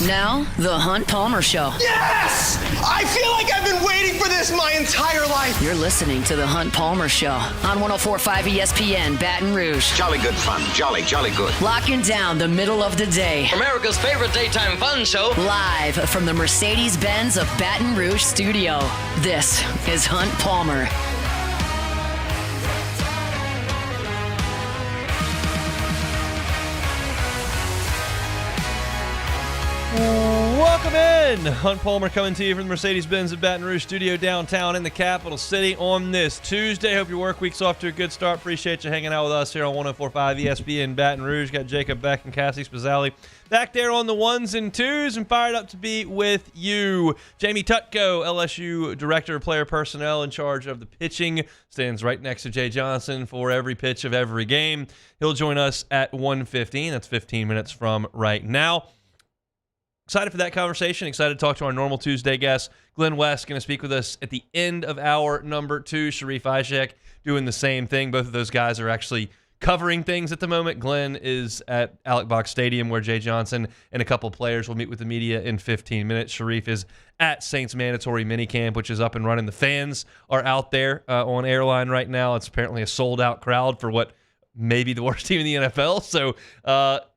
Now, The Hunt Palmer Show. Yes! I feel like I've been waiting for this my entire life. You're listening to The Hunt Palmer Show on 104.5 ESPN Baton Rouge. Jolly good fun. Jolly good. Locking down the middle of the day. America's favorite daytime fun show. Live from the Mercedes-Benz of Baton Rouge studio. This is Hunt Palmer. Welcome in. Hunt Palmer coming to you from the Mercedes-Benz of Baton Rouge studio downtown in the capital city on this Tuesday. Hope your work week's off to a good start. Appreciate you hanging out with us here on 104.5 ESPN Baton Rouge. Got Jacob Beck and Cassie Spazzali back there on the ones and twos and fired up to be with you. Jamie Tutko, LSU Director of Player Personnel in charge of the pitching, stands right next to Jay Johnson for every pitch of every game. He'll join us at 1:15. That's 15 minutes from right now. Excited for that conversation. Excited to talk to our normal Tuesday guest. Glen West going to speak with us at the end of hour number 2. Sheree Aishek doing the same thing. Both of those guys are actually covering things at the moment. Glen is at Alec Box Stadium where Jay Johnson and a couple players will meet with the media in 15 minutes. Sharief is at Saints Mandatory Minicamp, which is up and running. The fans are out there on Airline right now. It's apparently a sold-out crowd for what maybe the worst team in the NFL. So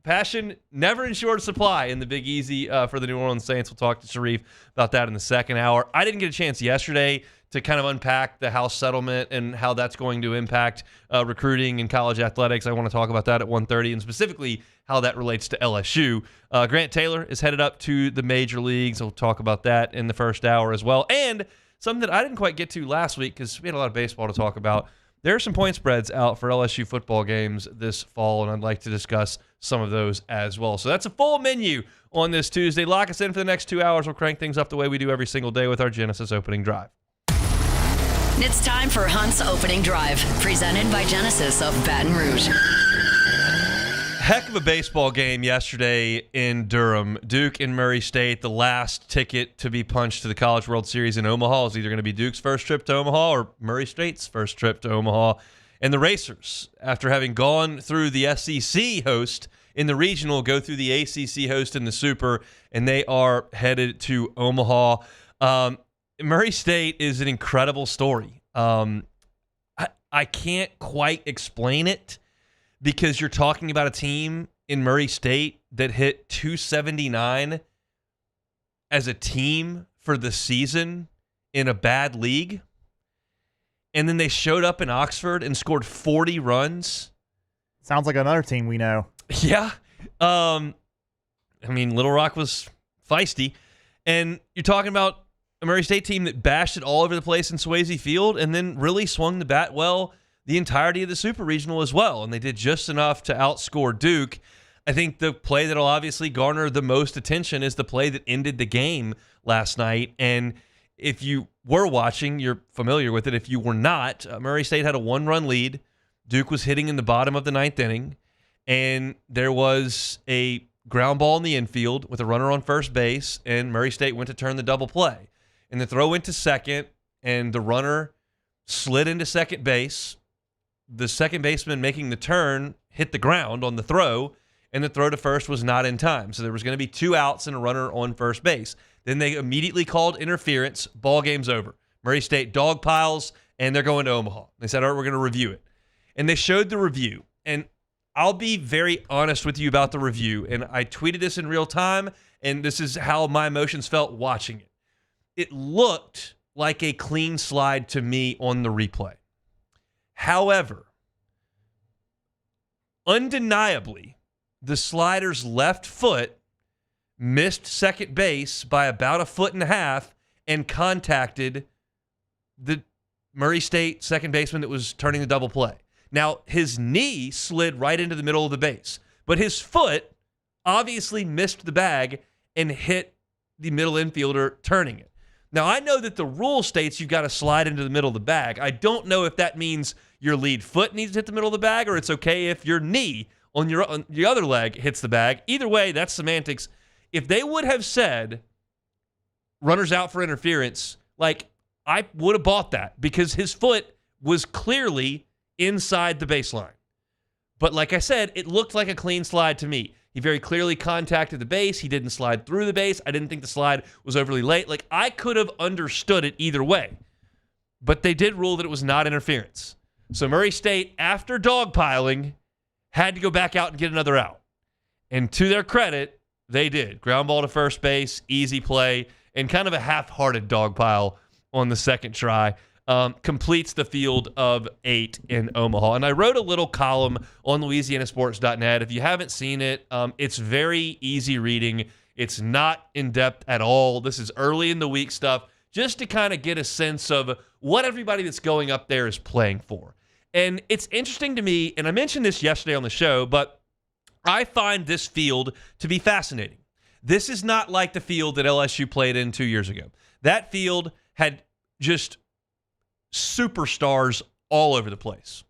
passion never in short supply in the Big Easy for the New Orleans Saints. We'll talk to Sharief about that in the second hour. I didn't get a chance yesterday to kind of unpack the House settlement and how that's going to impact recruiting in college athletics. I want to talk about that at 1:30 and specifically how that relates to LSU. Grant Taylor is headed up to the major leagues. We'll talk about that in the first hour as well. And something that I didn't quite get to last week because we had a lot of baseball to talk about. There are some point spreads out for LSU football games this fall, and I'd like to discuss some of those as well. So that's a full menu on this Tuesday. Lock us in for the next 2 hours. We'll crank things up the way we do every single day with our Genesis opening drive. It's time for Hunt's Opening Drive, presented by Genesis of Baton Rouge. Heck of a baseball game yesterday in Durham. Duke and Murray State, the last ticket to be punched to the College World Series in Omaha is either going to be Duke's first trip to Omaha or Murray State's first trip to Omaha. And the Racers, after having gone through the SEC host in the regional, go through the ACC host in the Super, and they are headed to Omaha. Murray State is an incredible story. I can't quite explain it, because you're talking about a team in Murray State that hit 279 as a team for the season in a bad league. And then they showed up in Oxford and scored 40 runs. Sounds like another team we know. Yeah. I mean, Little Rock was feisty. And you're talking about a Murray State team that bashed it all over the place in Swayze Field and then really swung the bat well the entirety of the Super Regional as well, and they did just enough to outscore Duke. I think the play that'll obviously garner the most attention is the play that ended the game last night, and if you were watching, you're familiar with it. If you were not, Murray State had a 1-run lead. Duke was hitting in the bottom of the 9th inning, and there was a ground ball in the infield with a runner on first base, and Murray State went to turn the double play. And the throw went to second, and the runner slid into second base. The second baseman making the turn hit the ground on the throw, and the throw to first was not in time. So there was going to be 2 outs and a runner on first base. Then they immediately called interference. Ball game's over. Murray State dog piles, and they're going to Omaha. They said, all right, we're going to review it. And they showed the review. And I'll be very honest with you about the review. And I tweeted this in real time, and this is how my emotions felt watching it. It looked like a clean slide to me on the replay. However, undeniably, the slider's left foot missed second base by about 1.5 feet and contacted the Murray State second baseman that was turning the double play. Now, his knee slid right into the middle of the base, but his foot obviously missed the bag and hit the middle infielder turning it. Now, I know that the rule states you've got to slide into the middle of the bag. I don't know if that means your lead foot needs to hit the middle of the bag or it's okay if your knee on your other leg hits the bag. Either way, that's semantics. If they would have said runners out for interference, like, I would have bought that because his foot was clearly inside the baseline. But like I said, it looked like a clean slide to me. He very clearly contacted the base. He didn't slide through the base. I didn't think the slide was overly late. Like, I could have understood it either way. But they did rule that it was not interference. So Murray State, after dogpiling, had to go back out and get another out. And to their credit, they did. Ground ball to first base, easy play, and kind of a half-hearted dogpile on the second try. Completes the field of 8 in Omaha. And I wrote a little column on LouisianaSports.net. If you haven't seen it, it's very easy reading. It's not in-depth at all. This is early in the week stuff, just to kind of get a sense of what everybody that's going up there is playing for. And it's interesting to me, and I mentioned this yesterday on the show, but I find this field to be fascinating. This is not like the field that LSU played in 2 years ago. That field had just superstars all over the place.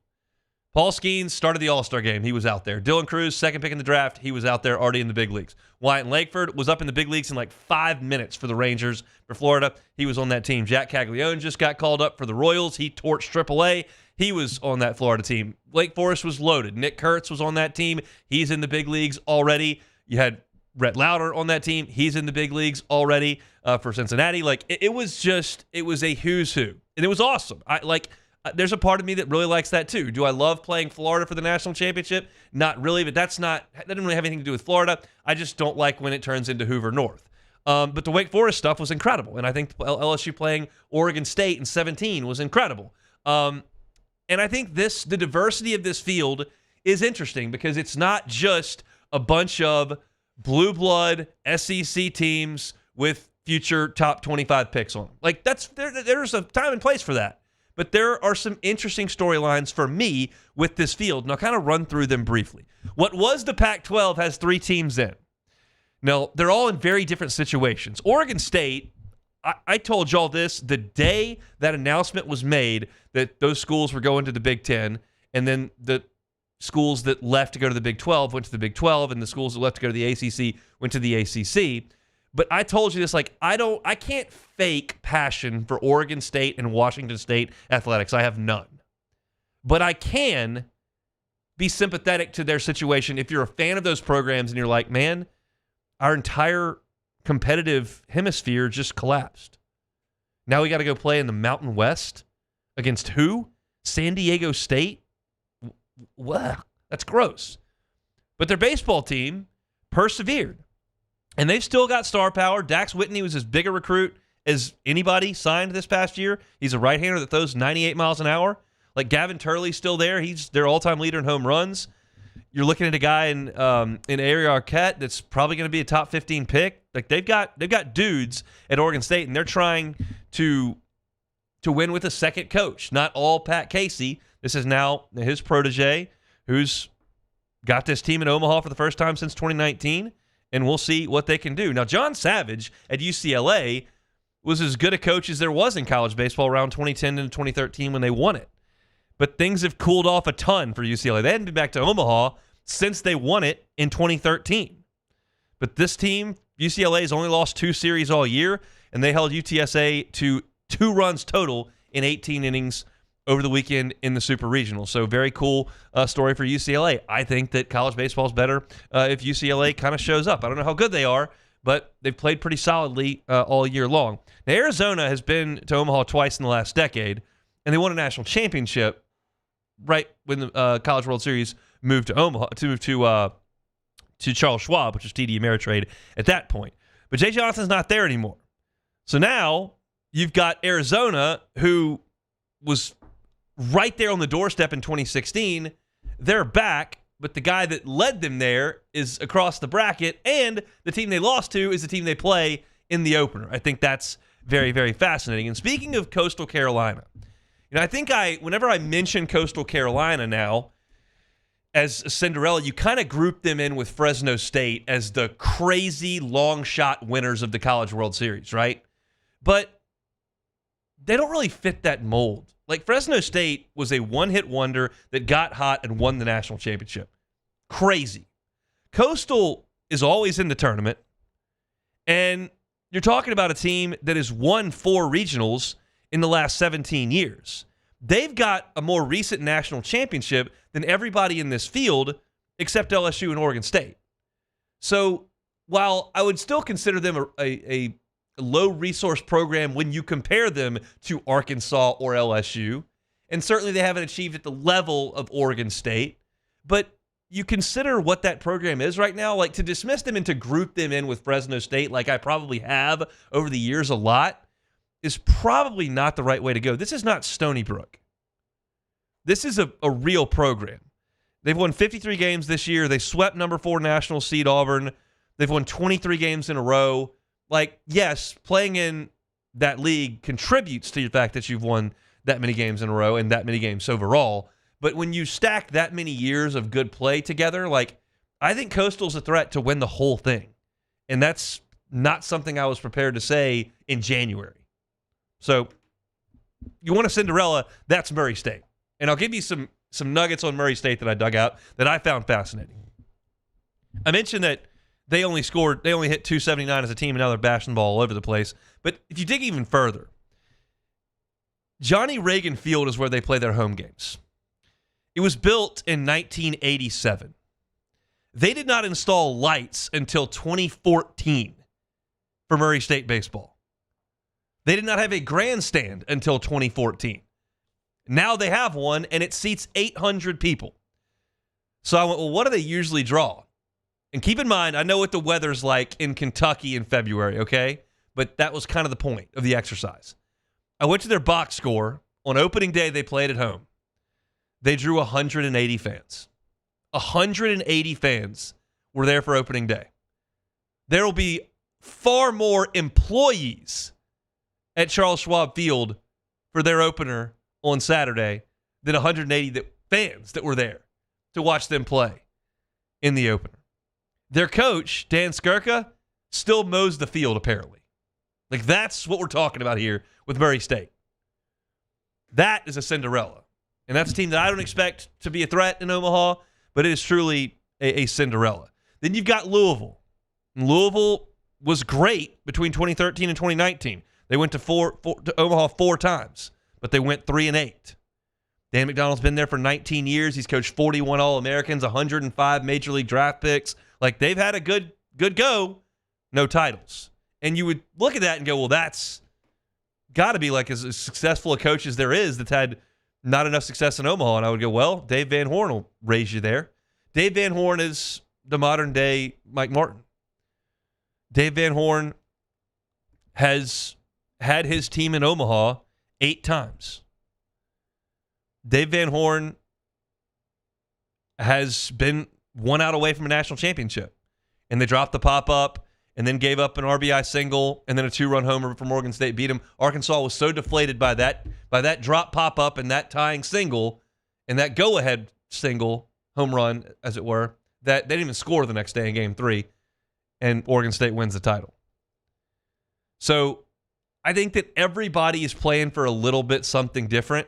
Paul Skeens started the All-Star game. He was out there. Dylan Cruz, second pick in the draft. He was out there already in the big leagues. Wyatt Lakeford was up in the big leagues in like 5 minutes for the Rangers for Florida. He was on that team. Jack Caglione just got called up for the Royals. He torched AAA. He was on that Florida team. Lake Forest was loaded. Nick Kurtz was on that team. He's in the big leagues already. You had Rhett Lauder on that team. He's in the big leagues already for Cincinnati. Like, it was a who's who. And it was awesome. There's a part of me that really likes that too. Do I love playing Florida for the national championship? Not really, but that didn't really have anything to do with Florida. I just don't like when it turns into Hoover North. But the Wake Forest stuff was incredible. And I think LSU playing Oregon State in 2017 was incredible. And I think the diversity of this field is interesting because it's not just a bunch of blue blood SEC teams with future top 25 picks on them. Like, there's a time and place for that. But there are some interesting storylines for me with this field, and I'll kind of run through them briefly. What was the Pac-12 has 3 teams in. Now, they're all in very different situations. Oregon State, I told y'all this the day that announcement was made that those schools were going to the Big Ten, and then the schools that left to go to the Big 12 went to the Big 12, and the schools that left to go to the ACC went to the ACC. But I told you this, like, I can't fake passion for Oregon State and Washington State athletics. I have none. But I can be sympathetic to their situation if you're a fan of those programs and you're like, man, our entire competitive hemisphere just collapsed. Now we got to go play in the Mountain West against who? San Diego State? Wow, that's gross. But their baseball team persevered. And they've still got star power. Dax Whitney was as big a recruit as anybody signed this past year. He's a right-hander that throws 98 miles an hour. Like, Gavin Turley's still there. He's their all-time leader in home runs. You're looking at a guy in Ari Arquette that's probably going to be a top 15 pick. Like, they've got dudes at Oregon State, and they're trying to win with a second coach. Not all Pat Casey. This is now his protege, who's got this team in Omaha for the first time since 2019. And we'll see what they can do. Now, John Savage at UCLA was as good a coach as there was in college baseball around 2010 and 2013 when they won it. But things have cooled off a ton for UCLA. They hadn't been back to Omaha since they won it in 2013. But this team, UCLA, has only lost 2 series all year, and they held UTSA to 2 runs total in 18 innings over the weekend in the Super Regional. So very cool story for UCLA. I think that college baseball is better if UCLA kind of shows up. I don't know how good they are, but they've played pretty solidly all year long. Now, Arizona has been to Omaha twice in the last decade, and they won a national championship right when the College World Series moved to Omaha, to Charles Schwab, which was TD Ameritrade at that point. But Jay Johnson's not there anymore. So now you've got Arizona, who was right there on the doorstep in 2016. They're back, but the guy that led them there is across the bracket, and the team they lost to is the team they play in the opener. I think that's very, very fascinating. And speaking of Coastal Carolina, I think whenever I mention Coastal Carolina now as a Cinderella, you kind of group them in with Fresno State as the crazy long shot winners of the College World Series, right? But they don't really fit that mold. Like, Fresno State was a one-hit wonder that got hot and won the national championship. Crazy. Coastal is always in the tournament, and you're talking about a team that has won 4 regionals in the last 17 years. They've got a more recent national championship than everybody in this field except LSU and Oregon State. So while I would still consider them a low-resource program when you compare them to Arkansas or LSU, and certainly they haven't achieved at the level of Oregon State, but you consider what that program is right now, like to dismiss them and to group them in with Fresno State like I probably have over the years a lot is probably not the right way to go. This is not Stony Brook. This is a real program. They've won 53 games this year. They swept number 4 national seed Auburn. They've won 23 games in a row. Like, yes, playing in that league contributes to the fact that you've won that many games in a row and that many games overall. But when you stack that many years of good play together, like, I think Coastal's a threat to win the whole thing. And that's not something I was prepared to say in January. So, you want a Cinderella, that's Murray State. And I'll give you some nuggets on Murray State that I dug out that I found fascinating. I mentioned that they only hit 279 as a team, and now they're bashing the ball all over the place. But if you dig even further, Johnny Reagan Field is where they play their home games. It was built in 1987. They did not install lights until 2014 for Murray State baseball. They did not have a grandstand until 2014. Now they have one, and it seats 800 people. So I went, well, what do they usually draw? And keep in mind, I know what the weather's like in Kentucky in February, okay? But that was kind of the point of the exercise. I went to their box score. On opening day, they played at home. They drew 180 fans. 180 fans were there for opening day. There will be far more employees at Charles Schwab Field for their opener on Saturday than 180 fans that were there to watch them play in the opener. Their coach, Dan Skirka, still mows the field, apparently. Like, that's what we're talking about here with Murray State. That is a Cinderella. And that's a team that I don't expect to be a threat in Omaha, but it is truly a Cinderella. Then you've got Louisville. And Louisville was great between 2013 and 2019. They went to Omaha 4 times, but they went 3-8. Dan McDonald's been there for 19 years. He's coached 41 All-Americans, 105 Major League draft picks. Like, they've had a good go, no titles. And you would look at that and go, well, that's got to be like as successful a coach as there is that's had not enough success in Omaha. And I would go, well, Dave Van Horn will raise you there. Dave Van Horn is the modern-day Mike Martin. Dave Van Horn has had his team in Omaha 8 times. Dave Van Horn has been 1 out away from a national championship. And they dropped the pop-up and then gave up an RBI single and then a 2-run homer from Oregon State beat him. Arkansas was so deflated by that drop pop-up and that tying single and that go-ahead single, home run, as it were, that they didn't even score the next day in Game 3, and Oregon State wins the title. So I think that everybody is playing for a little bit something different,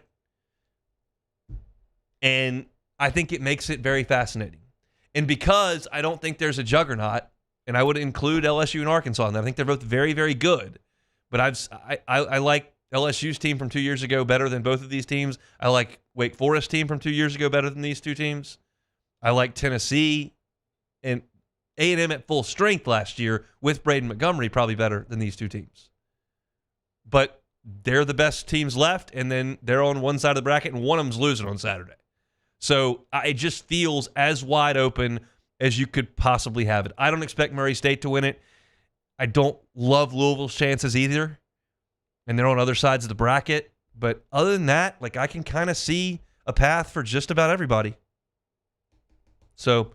and I think it makes it very fascinating. And because I don't think there's a juggernaut, and I would include LSU and Arkansas in that, I think they're both very, very good. But I like LSU's team from 2 years ago better than both of these teams. I like Wake Forest team from 2 years ago better than these two teams. I like Tennessee and A&M at full strength last year with Braden Montgomery probably better than these two teams. But they're the best teams left, and then they're on one side of the bracket, and one of them's losing on Saturday. So it just feels as wide open as you could possibly have it. I don't expect Murray State to win it. I don't love Louisville's chances either, and they're on other sides of the bracket. But other than that, like, I can kind of see a path for just about everybody. So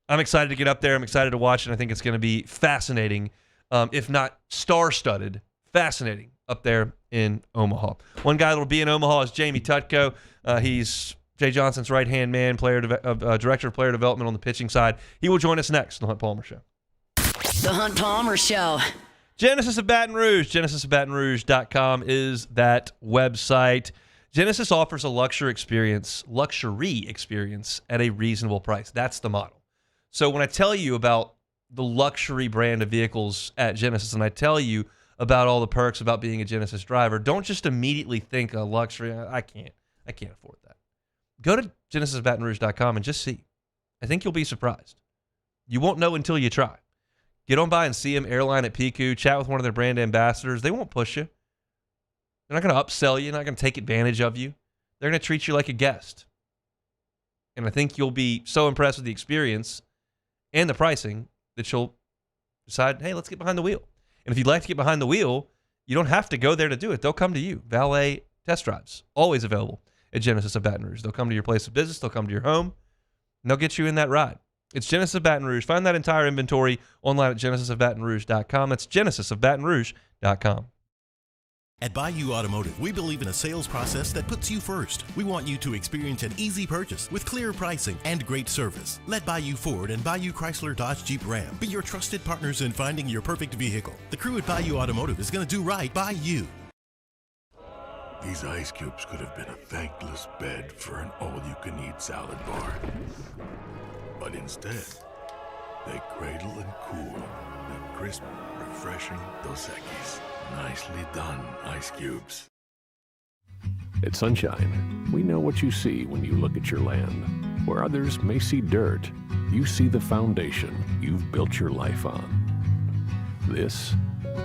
I'm excited to get up there. I'm excited to watch it. I think it's going to be fascinating, if not star-studded, fascinating up there in Omaha. One guy that will be in Omaha is Jamie Tutko. He's Jay Johnson's right-hand man, director of player development on the pitching side. He will join us next on the Hunt Palmer Show. The Hunt Palmer Show. Genesis of Baton Rouge. GenesisofBatonRouge.com is that website. Genesis offers a luxury experience at a reasonable price. That's the model. So when I tell you about the luxury brand of vehicles at Genesis, and I tell you about all the perks about being a Genesis driver, don't just immediately think a luxury. I can't afford that. Go to GenesisofBatonRouge.com and just see. I think you'll be surprised. You won't know until you try. Get on by and see them, airline at Piku, chat with one of their brand ambassadors. They won't push you. They're not going to upsell you, not going to take advantage of you. They're going to treat you like a guest. And I think you'll be so impressed with the experience and the pricing that you'll decide, hey, let's get behind the wheel. And if you'd like to get behind the wheel, you don't have to go there to do it. They'll come to you. Valet test drives, always available at Genesis of Baton Rouge. They'll come to your place of business. They'll come to your home. And they'll get you in that ride. It's Genesis of Baton Rouge. Find that entire inventory online at genesisofbatonrouge.com. That's genesisofbatonrouge.com. At Bayou Automotive, we believe in a sales process that puts you first. We want you to experience an easy purchase with clear pricing and great service. Let Bayou Ford and Bayou Chrysler Dodge Jeep Ram be your trusted partners in finding your perfect vehicle. The crew at Bayou Automotive is going to do right by you. These ice cubes could have been a thankless bed for an all-you-can-eat salad bar. But instead, they cradle and cool the crisp, refreshing Dos Equis. Nicely done, ice cubes. At Sunshine, we know what you see when you look at your land. Where others may see dirt, you see the foundation you've built your life on. This,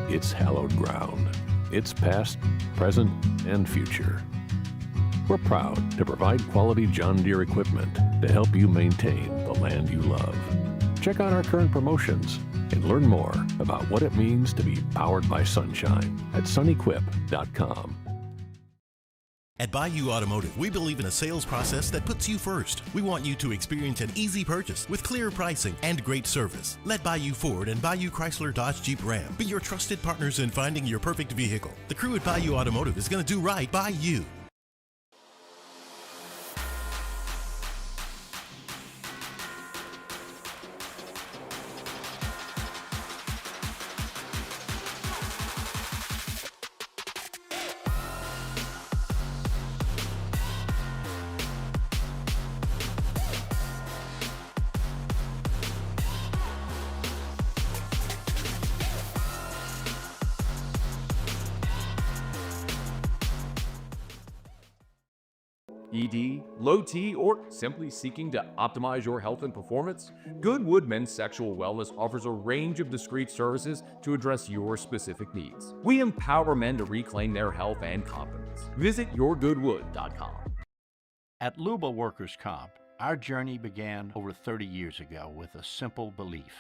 it's hallowed ground. It's past, present, and future. We're proud to provide quality John Deere equipment to help you maintain the land you love. Check out our current promotions and learn more about what it means to be powered by sunshine at sunequip.com. At Bayou Automotive, we believe in a sales process that puts you first. We want you to experience an easy purchase with clear pricing and great service. Let Bayou Ford and Bayou Chrysler Dodge Jeep Ram be your trusted partners in finding your perfect vehicle. The crew at Bayou Automotive is going to do right by you. ED, low T, or simply seeking to optimize your health and performance? Goodwood Men's Sexual Wellness offers a range of discreet services to address your specific needs. We empower men to reclaim their health and confidence. Visit yourgoodwood.com. At Luba Workers' Comp, our journey began over 30 years ago with a simple belief: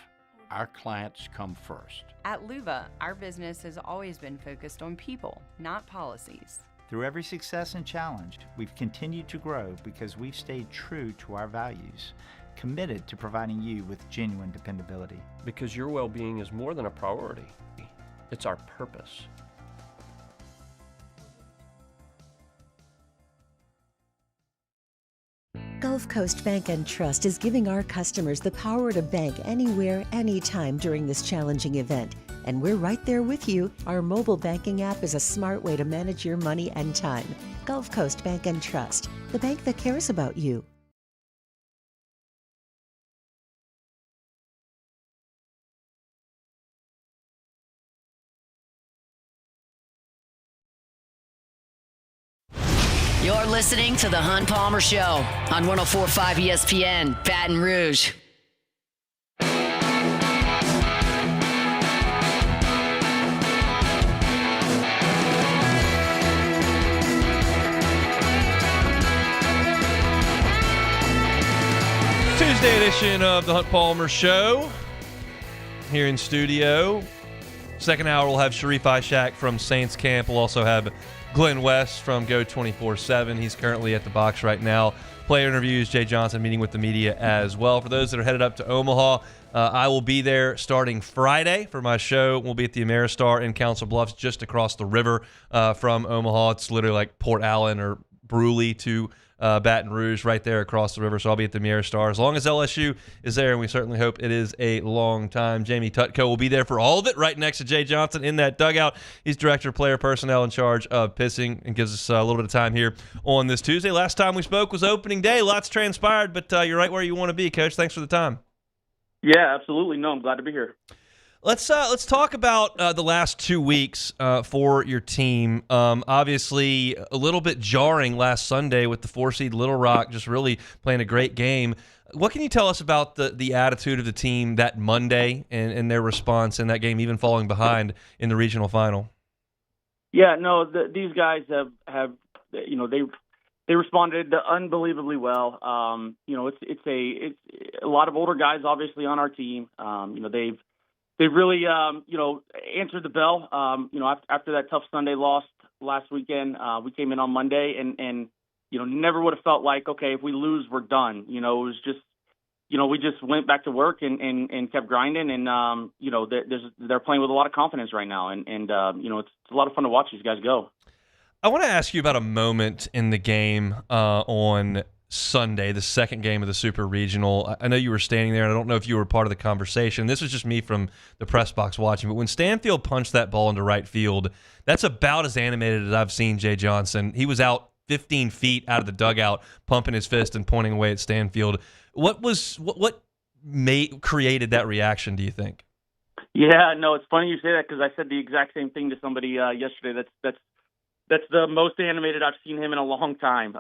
our clients come first. At Luba, our business has always been focused on people, not policies. Through every success and challenge, we've continued to grow because we've stayed true to our values, committed to providing you with genuine dependability. Because your well-being is more than a priority. It's our purpose. Gulf Coast Bank and Trust is giving our customers the power to bank anywhere, anytime during this challenging event. And we're right there with you. Our mobile banking app is a smart way to manage your money and time. Gulf Coast Bank and Trust, the bank that cares about you. You're listening to The Hunt Palmer Show on 104.5 ESPN, Baton Rouge. Tuesday edition of The Hunt Palmer Show here in studio. Second hour, we'll have Sheree Aishek from Saints Camp. We'll also have Glen West from Go 24/7. He's currently at the box right now. Player interviews, Jay Johnson meeting with the media as well. For those that are headed up to Omaha, I will be there starting Friday for my show. We'll be at the Ameristar in Council Bluffs, just across the river from Omaha. It's literally like Port Allen or Bruley to Baton Rouge, right there across the river. So I'll be at the Ameristar as long as LSU is there, and we certainly hope it is a long time. Jamie Tutko will be there for all of it, right next to Jay Johnson in that dugout. He's Director of Player Personnel in charge of pissing, and gives us a little bit of time here on this Tuesday. Last time we spoke was opening day. Lots transpired, but you're right where you want to be, Coach. Thanks for the time. Yeah, absolutely. No, I'm glad to be here. Let's talk about the last 2 weeks for your team. Obviously, a little bit jarring last Sunday with the 4-seed Little Rock just really playing a great game. What can you tell us about the attitude of the team that Monday and their response in that game, even falling behind in the regional final? Yeah, no, these guys have they responded unbelievably well. It's a lot of older guys obviously on our team. They've really answered the bell. After that tough Sunday loss last weekend, we came in on Monday and never would have felt like, okay, if we lose, we're done. It was just, we just went back to work and kept grinding. And, they're playing with a lot of confidence right now. And it's a lot of fun to watch these guys go. I want to ask you about a moment in the game on Sunday, the second game of the Super Regional. I know you were standing there, and I don't know if you were part of the conversation. This was just me from the press box watching. But when Stanfield punched that ball into right field, that's about as animated as I've seen Jay Johnson. He was out 15 feet out of the dugout, pumping his fist and pointing away at Stanfield. What created that reaction, do you think? Yeah, no, it's funny you say that because I said the exact same thing to somebody yesterday. That's the most animated I've seen him in a long time.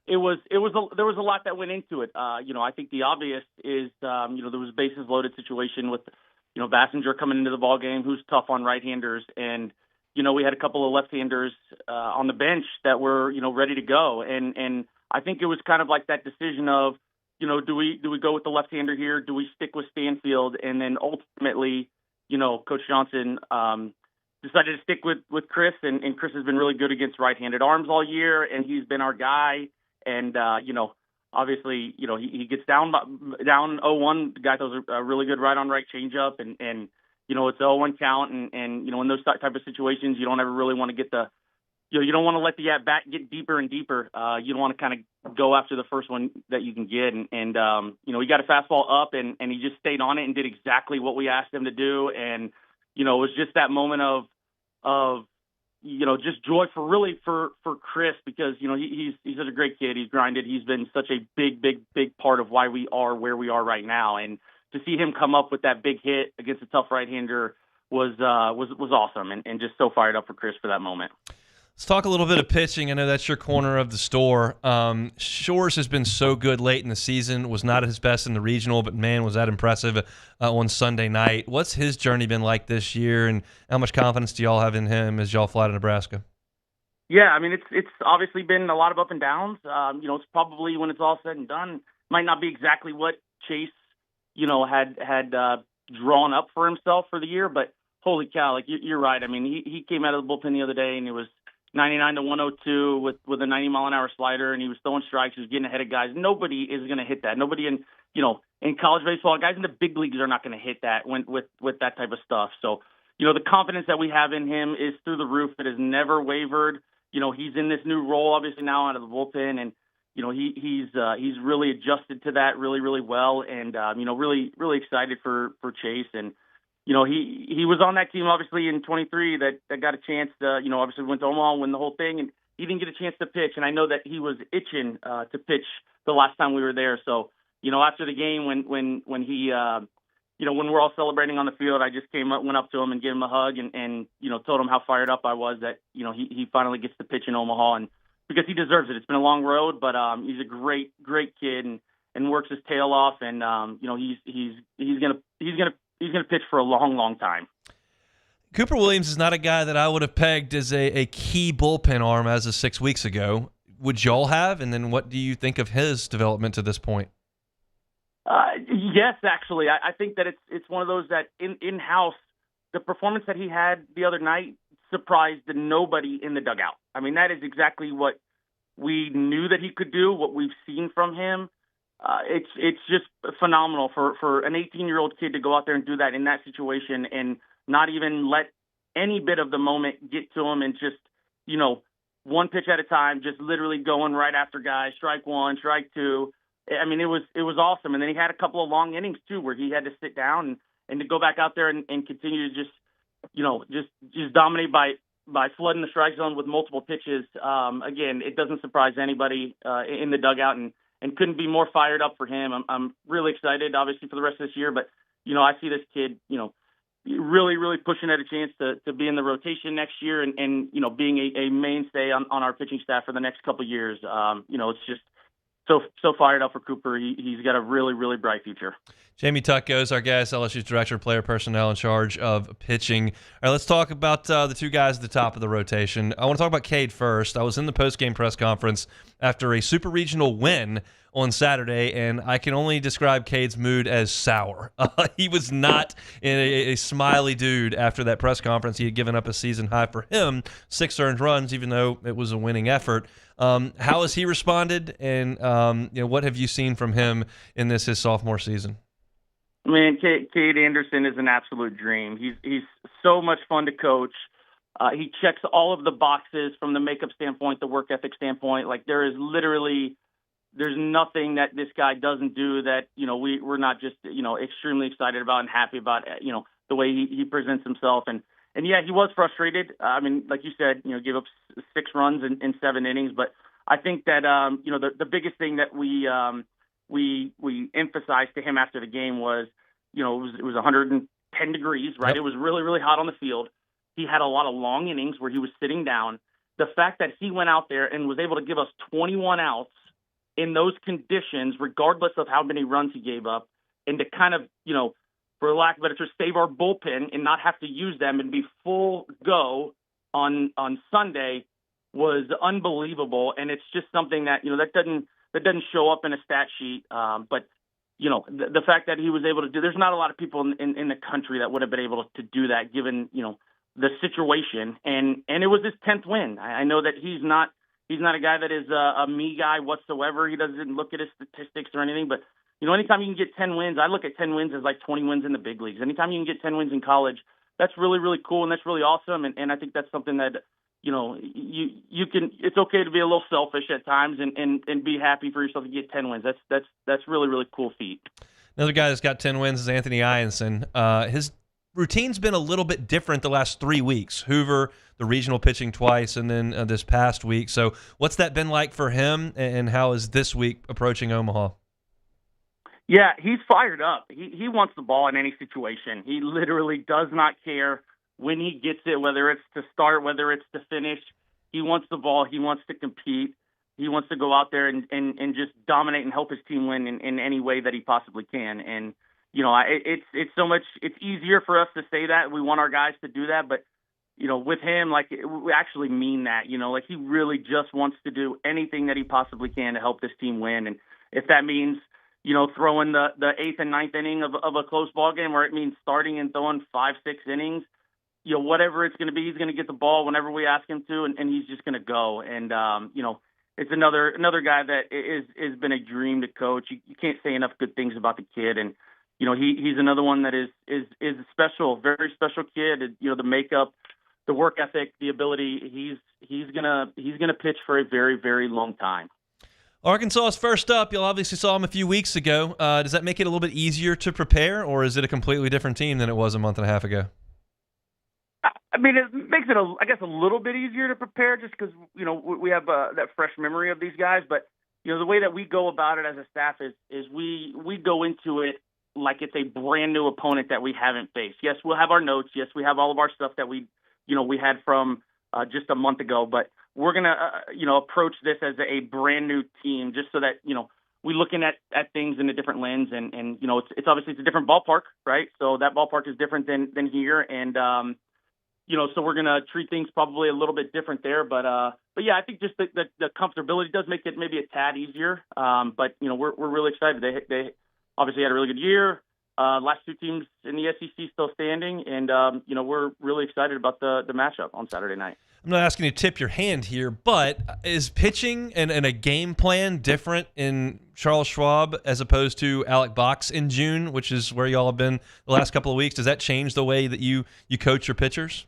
There was a lot that went into it. I think the obvious is there was a bases loaded situation with Bassinger coming into the ball game, who's tough on right-handers, and we had a couple of left-handers on the bench that were ready to go, and I think it was kind of like that decision of do we go with the left-hander here? Do we stick with Stanfield? And then ultimately, Coach Johnson decided to stick with Chris, and Chris has been really good against right-handed arms all year, and he's been our guy. And obviously, he gets down 0-1. The guy throws a really good right-on-right changeup, and it's 0-1 count, and in those type of situations, you don't ever really want to get you don't want to let the at bat get deeper and deeper. You don't want to kind of go after the first one that you can get, and he got a fastball up, and he just stayed on it and did exactly what we asked him to do, and it was just that moment of just joy for Chris, because he's such a great kid. He's grinded. He's been such a big part of why we are where we are right now, and to see him come up with that big hit against a tough right-hander was awesome, and just so fired up for Chris for that moment. Let's talk a little bit of pitching. I know that's your corner of the store. Shores has been so good late in the season, was not at his best in the regional, but man, was that impressive on Sunday night. What's his journey been like this year, and how much confidence do y'all have in him as y'all fly to Nebraska? Yeah, I mean, it's obviously been a lot of up and downs. It's probably, when it's all said and done, might not be exactly what Chase, had drawn up for himself for the year, but holy cow, like you're right. I mean, he came out of the bullpen the other day, and it was 99 to 102 with a 90-mile-an-hour slider, and he was throwing strikes. He was getting ahead of guys. Nobody is going to hit that. Nobody in college baseball, guys in the big leagues are not going to hit that with that type of stuff. So, the confidence that we have in him is through the roof. It has never wavered. He's in this new role, obviously now out of the bullpen, and he's really adjusted to that really, really well, and really, really excited for Chase. And he was on that team, obviously, in 23 that got a chance to, obviously went to Omaha and win the whole thing, and he didn't get a chance to pitch. And I know that he was itching to pitch the last time we were there. So, after the game, when he, when we're all celebrating on the field, I just went up to him and gave him a hug and told him how fired up I was that, he finally gets to pitch in Omaha, and because he deserves it. It's been a long road, but he's a great kid and works his tail off, and he's gonna pitch for a long, long time. Cooper Williams is not a guy that I would have pegged as a key bullpen arm as of 6 weeks ago. Would y'all have? And then what do you think of his development to this point? Yes, actually. I think that it's one of those that in-house, the performance that he had the other night surprised nobody in the dugout. I mean, that is exactly what we knew that he could do, what we've seen from him. It's just phenomenal for an 18-year-old kid to go out there and do that in that situation and not even let any bit of the moment get to him, and just, one pitch at a time, just literally going right after guys, strike one, strike two. I mean, it was awesome. And then he had a couple of long innings too, where he had to sit down and to go back out there and continue to just dominate by flooding the strike zone with multiple pitches. Again, it doesn't surprise anybody in the dugout, and couldn't be more fired up for him. I'm really excited, obviously, for the rest of this year, but, I see this kid, really, really pushing at a chance to be in the rotation next year and being a mainstay on our pitching staff for the next couple of years. so fired up for Cooper. He's got a really, really bright future. Jamie Tutko is our guest, LSU's Director of Player Personnel in charge of pitching. All right, let's talk about the two guys at the top of the rotation. I want to talk about Cade first. I was in the post-game press conference after a super regional win on Saturday, and I can only describe Cade's mood as sour. He was not a smiley dude after that press conference. He had given up a season high for him, 6 earned runs, even though it was a winning effort. How has he responded, and what have you seen from him in his sophomore season? Man, Cade Anderson is an absolute dream. He's so much fun to coach. He checks all of the boxes from the makeup standpoint, the work ethic standpoint. Like, there's nothing that this guy doesn't do that, we're not just, extremely excited about and happy about, the way he presents himself. And yeah, he was frustrated. I mean, like you said, gave up 6 runs in 7 innings. But I think that, the biggest thing that we emphasized to him after the game was, it was 110 degrees, right? Yep. It was really, really hot on the field. He had a lot of long innings where he was sitting down. The fact that he went out there and was able to give us 21 outs in those conditions, regardless of how many runs he gave up, and to kind of, for lack of a better term, save our bullpen and not have to use them and be full go on Sunday was unbelievable. And it's just something that, that doesn't show up in a stat sheet. But, the fact that he was able to do, there's not a lot of people in the country that would have been able to do that given, the situation. And it was his 10th win. I know that he's not a guy that is a me guy whatsoever. He doesn't look at his statistics or anything. But, anytime you can get 10 wins, I look at 10 wins as like 20 wins in the big leagues. Anytime you can get 10 wins in college, that's really, really cool, and that's really awesome. And I think that's something that, you can. It's okay to be a little selfish at times and be happy for yourself to get 10 wins. That's really, really cool feat. Another guy that's got 10 wins is Anthony Ianson. His routine's been a little bit different the last 3 weeks. Hoover, the regional pitching twice, and then this past week. So what's that been like for him, and how is this week approaching Omaha? Yeah, he's fired up. He wants the ball in any situation. He literally does not care when he gets it, whether it's to start, whether it's to finish. He wants the ball. He wants to compete. He wants to go out there and just dominate and help his team win in any way that he possibly can. And, it's so much, it's easier for us to say that. We want our guys to do that. But, with him, like, we actually mean that, like, he really just wants to do anything that he possibly can to help this team win. And if that means, throwing the 8th and 9th inning of a close ball game, where it means starting and throwing 5-6 innings, whatever it's going to be, he's going to get the ball whenever we ask him to, and he's just going to go. And, it's another guy that has been a dream to coach. You can't say enough good things about the kid. And, he's another one that is a special, very special kid. The makeup, the work ethic, the ability, he's gonna pitch for a very, very long time. Arkansas is first up. You obviously saw him a few weeks ago. Does that make it a little bit easier to prepare, or is it a completely different team than it was a month and a half ago? I mean, it makes it, a little bit easier to prepare just because, we have that fresh memory of these guys. But, the way that we go about it as a staff is we go into it like it's a brand new opponent that we haven't faced. Yes, we'll have our notes. Yes, we have all of our stuff that we had from just a month ago. But we're going to, approach this as a brand new team just so that, we're looking at things in a different lens. And it's obviously it's a different ballpark, right? So that ballpark is different than here. And, so we're going to treat things probably a little bit different there. But yeah, I think just the comfortability does make it maybe a tad easier. But, we're really excited. They obviously had a really good year. Last 2 teams in the SEC still standing. And, we're really excited about the matchup on Saturday night. I'm not asking you to tip your hand here, but is pitching and a game plan different in Charles Schwab as opposed to Alec Box in June, which is where y'all have been the last couple of weeks? Does that change the way that you coach your pitchers?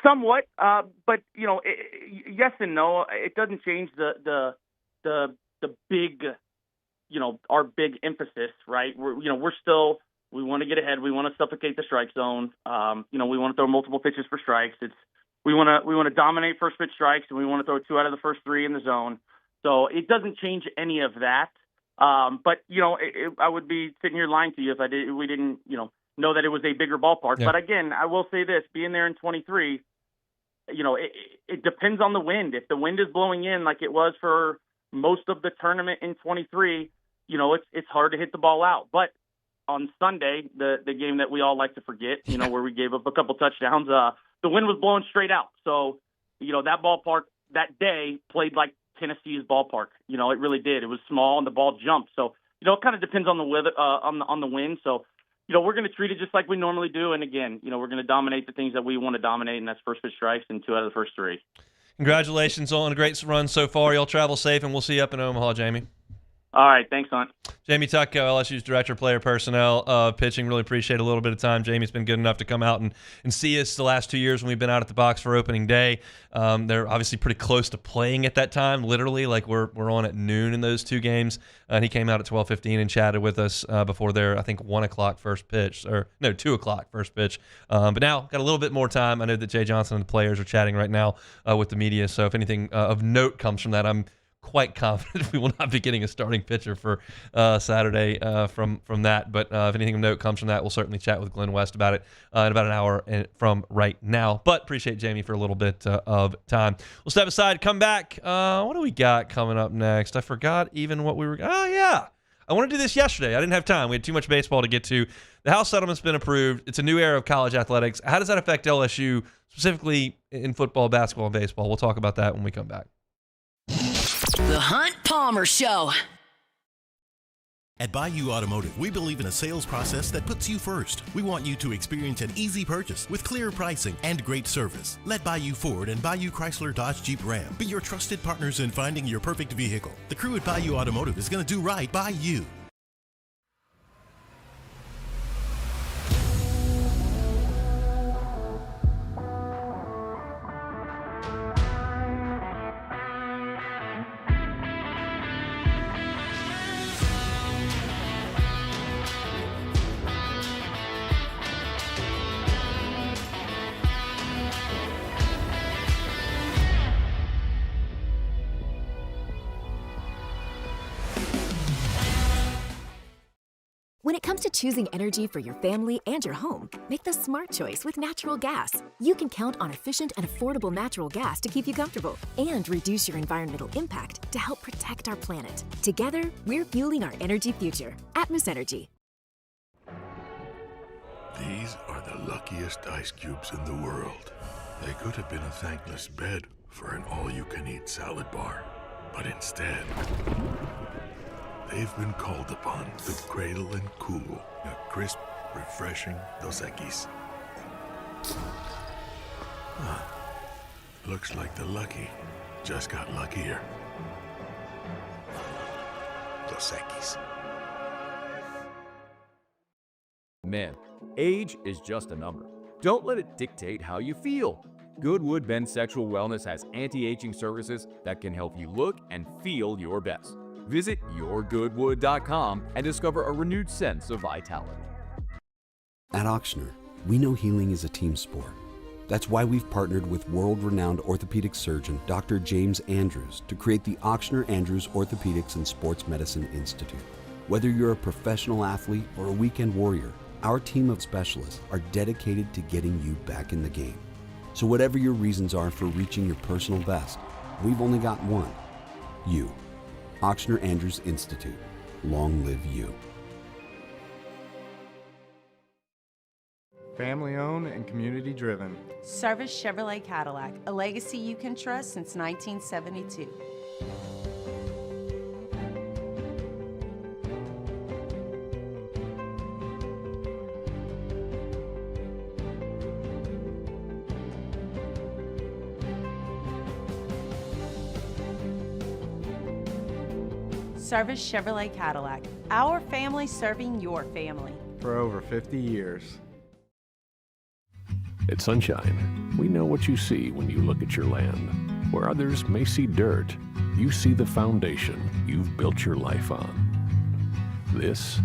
Somewhat, but yes and no. It doesn't change the big, our big emphasis, right? We're still, we want to get ahead. We want to suffocate the strike zone. We want to throw multiple pitches for strikes. We want to dominate first pitch strikes, and we want to throw 2 out of the first 3 in the zone. So it doesn't change any of that. But I would be sitting here lying to you if we didn't know that it was a bigger ballpark. Yeah. But again, I will say this: being there in 23, it depends on the wind. If the wind is blowing in like it was for most of the tournament in 23, you know, it's hard to hit the ball out. But on Sunday, the game that we all like to forget, you know, where we gave up a couple touchdowns, the wind was blowing straight out. So, you know, that ballpark that day played like Tennessee's ballpark. You know, it really did. It was small and the ball jumped. So, you know, it kind of depends on the weather, on the wind. So, you know, we're going to treat it just like we normally do. And again, you know, we're going to dominate the things that we want to dominate, and that's first pitch strikes and 2 out of the first 3. Congratulations on a great run so far. Y'all travel safe, and we'll see you up in Omaha, Jamie. All right. Thanks, Hunt. Jamie Tutko, LSU's Director of Player Personnel, pitching. Really appreciate a little bit of time. Jamie's been good enough to come out and see us the last 2 years when we've been out at the box for opening day. They're obviously pretty close to playing at that time, literally. Like we're on at noon in those 2 games. And he came out at 12:15 and chatted with us before their, I think, 1 o'clock first pitch. Or, no, 2 o'clock first pitch. But now got a little bit more time. I know that Jay Johnson and the players are chatting right now with the media. So if anything of note comes from that, I'm quite confident we will not be getting a starting pitcher for Saturday from that. But if anything of note comes from that, we'll certainly chat with Glen West about it in about an hour from right now. But appreciate Jamie for a little bit of time. We'll step aside, come back. What do we got coming up next? I forgot even what we were. Oh, yeah. I wanted to do this yesterday. I didn't have time. We had too much baseball to get to. The House settlement's been approved. It's a new era of college athletics. How does that affect LSU, specifically in football, basketball, and baseball? We'll talk about that when we come back. The Hunt Palmer Show. At Bayou Automotive, we believe in a sales process that puts you first. We want you to experience an easy purchase with clear pricing and great service. Let Bayou Ford and Bayou Chrysler Dodge Jeep Ram be your trusted partners in finding your perfect vehicle. The crew at Bayou Automotive is going to do right by you. When it comes to choosing energy for your family and your home, make the smart choice with natural gas. You can count on efficient and affordable natural gas to keep you comfortable and reduce your environmental impact to help protect our planet. Together, we're fueling our energy future. Atmos Energy. These are the luckiest ice cubes in the world. They could have been a thankless bed for an all-you-can-eat salad bar, but instead, they've been called upon to cradle and cool a crisp, refreshing Dos Equis. Looks like the lucky just got luckier. Dos Equis. Man, age is just a number. Don't let it dictate how you feel. Goodwood Men's Sexual Wellness has anti-aging services that can help you look and feel your best. Visit yourgoodwood.com and discover a renewed sense of vitality. At Ochsner, we know healing is a team sport. That's why we've partnered with world-renowned orthopedic surgeon Dr. James Andrews to create the Ochsner Andrews Orthopedics and Sports Medicine Institute. Whether you're a professional athlete or a weekend warrior, our team of specialists are dedicated to getting you back in the game. So whatever your reasons are for reaching your personal best, we've only got one: you. Ochsner Andrews Institute. Long live you. Family owned and community driven. Service Chevrolet Cadillac, a legacy you can trust since 1972. Service Chevrolet Cadillac, our family serving your family. For over 50 years. At Sunshine, we know what you see when you look at your land. Where others may see dirt, you see the foundation you've built your life on. This,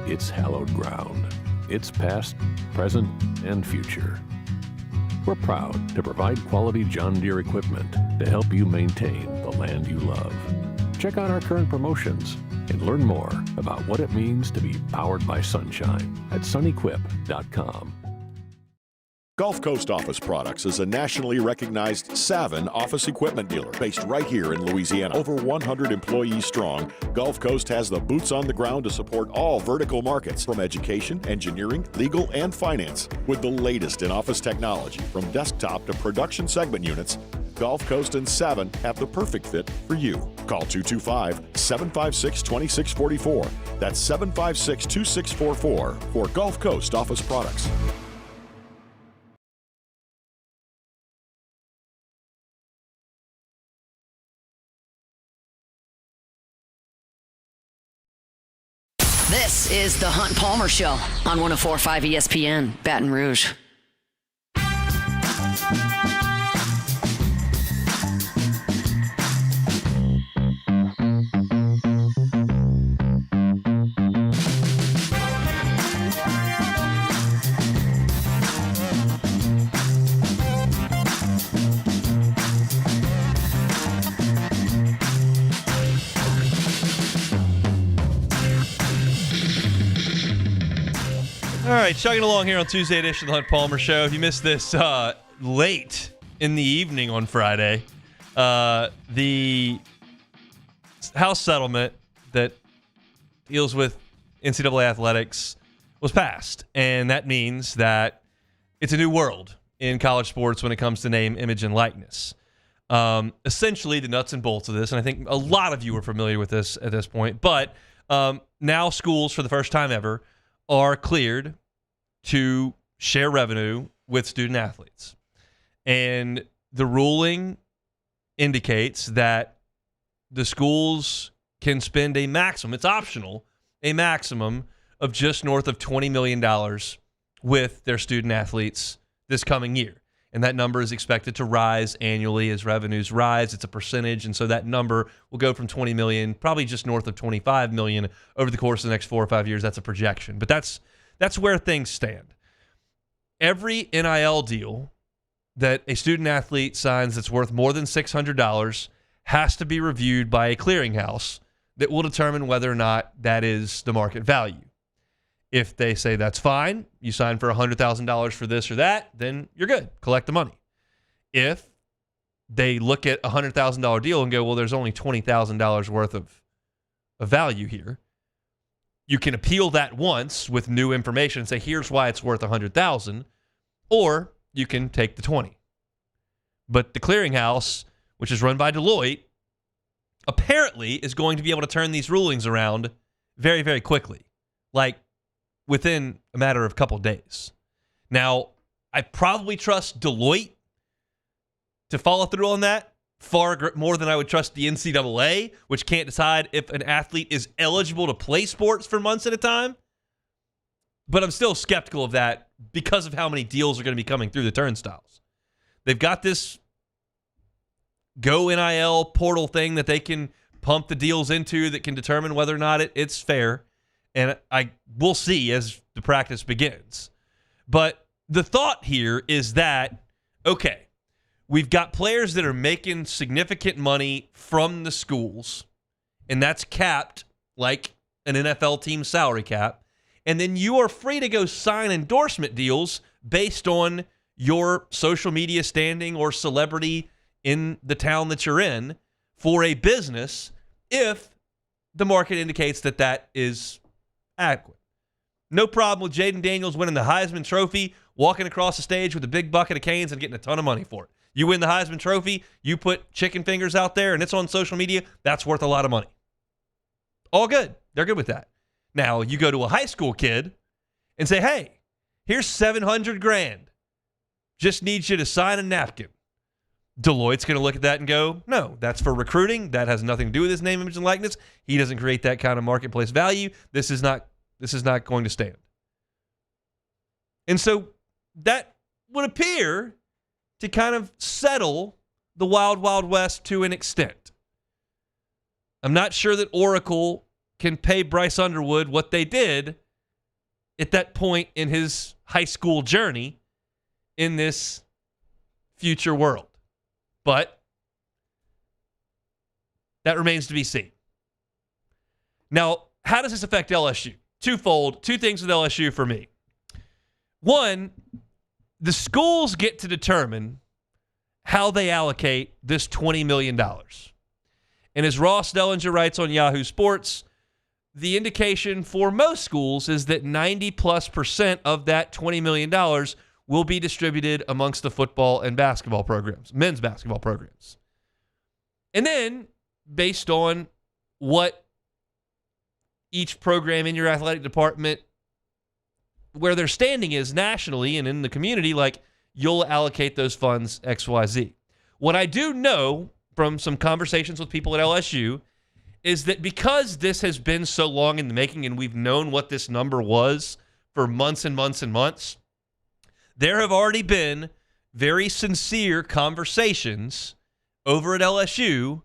it's hallowed ground. It's past, present, and future. We're proud to provide quality John Deere equipment to help you maintain the land you love. Check out our current promotions and learn more about what it means to be powered by sunshine at sunequip.com. Gulf Coast Office Products is a nationally recognized Savin office equipment dealer based right here in Louisiana. Over 100 employees strong, Gulf Coast has the boots on the ground to support all vertical markets, from education, engineering, legal, and finance. With the latest in office technology, from desktop to production segment units, Gulf Coast and Savin have the perfect fit for you. Call 225-756-2644. That's 756-2644 for Gulf Coast Office Products. This is the Hunt Palmer Show on 104.5 ESPN, Baton Rouge. All right, chugging along here on Tuesday edition of the Hunt Palmer Show. If you missed this late in the evening on Friday, the House settlement that deals with NCAA athletics was passed, and that means that it's a new world in college sports when it comes to name, image, and likeness. Essentially, the nuts and bolts of this, and I think a lot of you are familiar with this at this point, but now schools, for the first time ever, are cleared to share revenue with student athletes. And the ruling indicates that the schools can spend a maximum, it's optional, a maximum of just north of $20 million with their student athletes this coming year. And that number is expected to rise annually as revenues rise. It's a percentage, and so that number will go from $20 million, probably just north of $25 million over the course of the next 4 or 5 years. That's a projection. But that's where things stand. Every NIL deal that a student athlete signs that's worth more than $600 has to be reviewed by a clearinghouse that will determine whether or not that is the market value. If they say that's fine, you sign for $100,000 for this or that, then you're good. Collect the money. If they look at a $100,000 deal and go, well, there's only $20,000 worth of value here, you can appeal that once with new information and say, here's why it's worth $100,000, or you can take the 20. But the clearinghouse, which is run by Deloitte, apparently is going to be able to turn these rulings around very, very quickly. Like, within a matter of a couple of days. Now, I probably trust Deloitte to follow through on that far more than I would trust the NCAA, which can't decide if an athlete is eligible to play sports for months at a time. But I'm still skeptical of that because of how many deals are going to be coming through the turnstiles. They've got this Go NIL portal thing that they can pump the deals into that can determine whether or not it's fair. And we'll see as the practice begins. But the thought here is that, okay, we've got players that are making significant money from the schools, and that's capped like an NFL team salary cap. And then you are free to go sign endorsement deals based on your social media standing or celebrity in the town that you're in for a business if the market indicates that that is adequate. No problem with Jaden Daniels winning the Heisman Trophy, walking across the stage with a big bucket of canes and getting a ton of money for it. You win the Heisman Trophy, you put chicken fingers out there and it's on social media, that's worth a lot of money. All good. They're good with that. Now, you go to a high school kid and say, hey, here's $700,000. Just need you to sign a napkin. Deloitte's going to look at that and go, no, that's for recruiting. That has nothing to do with his name, image, and likeness. He doesn't create that kind of marketplace value. This is not going to stand. And so that would appear to kind of settle the wild, wild west to an extent. I'm not sure that Oracle can pay Bryce Underwood what they did at that point in his high school journey in this future world. But that remains to be seen. Now, how does this affect LSU? Twofold. Two things with LSU for me. One, the schools get to determine how they allocate this $20 million. And as Ross Dellinger writes on Yahoo Sports, the indication for most schools is that 90+% of that $20 million will be distributed amongst the football and basketball programs, men's basketball programs. And then, based on what each program in your athletic department, where their standing is nationally and in the community, like, you'll allocate those funds XYZ. What I do know from some conversations with people at LSU is that because this has been so long in the making and we've known what this number was for months and months and months, there have already been very sincere conversations over at LSU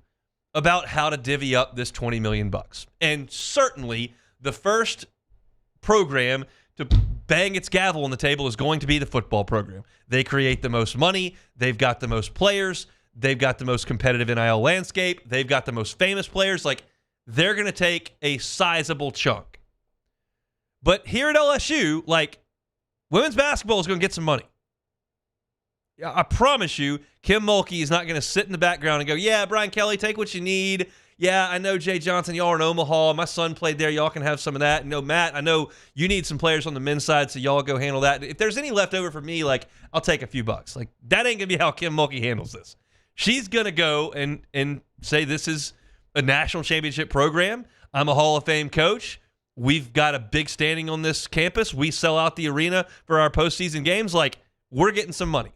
about how to divvy up this $20 million. And certainly the first program to bang its gavel on the table is going to be the football program. They create the most money. They've got the most players. They've got the most competitive NIL landscape. They've got the most famous players. Like, they're going to take a sizable chunk. But here at LSU, like, women's basketball is going to get some money. I promise you, Kim Mulkey is not going to sit in the background and go, yeah, Brian Kelly, take what you need. Yeah, I know Jay Johnson, y'all are in Omaha. My son played there. Y'all can have some of that. No, Matt, I know you need some players on the men's side, so y'all go handle that. If there's any left over for me, like, I'll take a few bucks. Like, that ain't going to be how Kim Mulkey handles this. She's going to go and say this is a national championship program. I'm a Hall of Fame coach. We've got a big standing on this campus. We sell out the arena for our postseason games. Like, we're getting some money.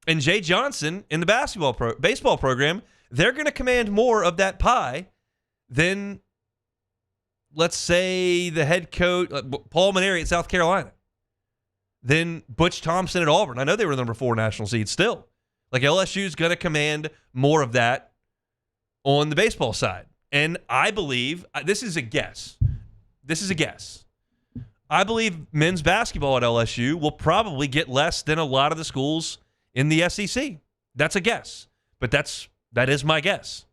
And Jay Johnson in the baseball program, they're going to command more of that pie than, let's say, the head coach, Paul Maneri at South Carolina, than Butch Thompson at Auburn. I know they were the number 4 national seed still. Like, LSU's going to command more of that on the baseball side. And I believe, this is a guess. I believe men's basketball at LSU will probably get less than a lot of the schools in the SEC. That's a guess. But that is my guess.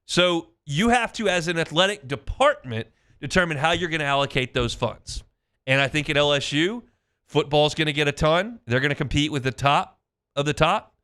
So you have to, as an athletic department, determine how you're going to allocate those funds. And I think at LSU, football's going to get a ton. They're going to compete with the top of the top.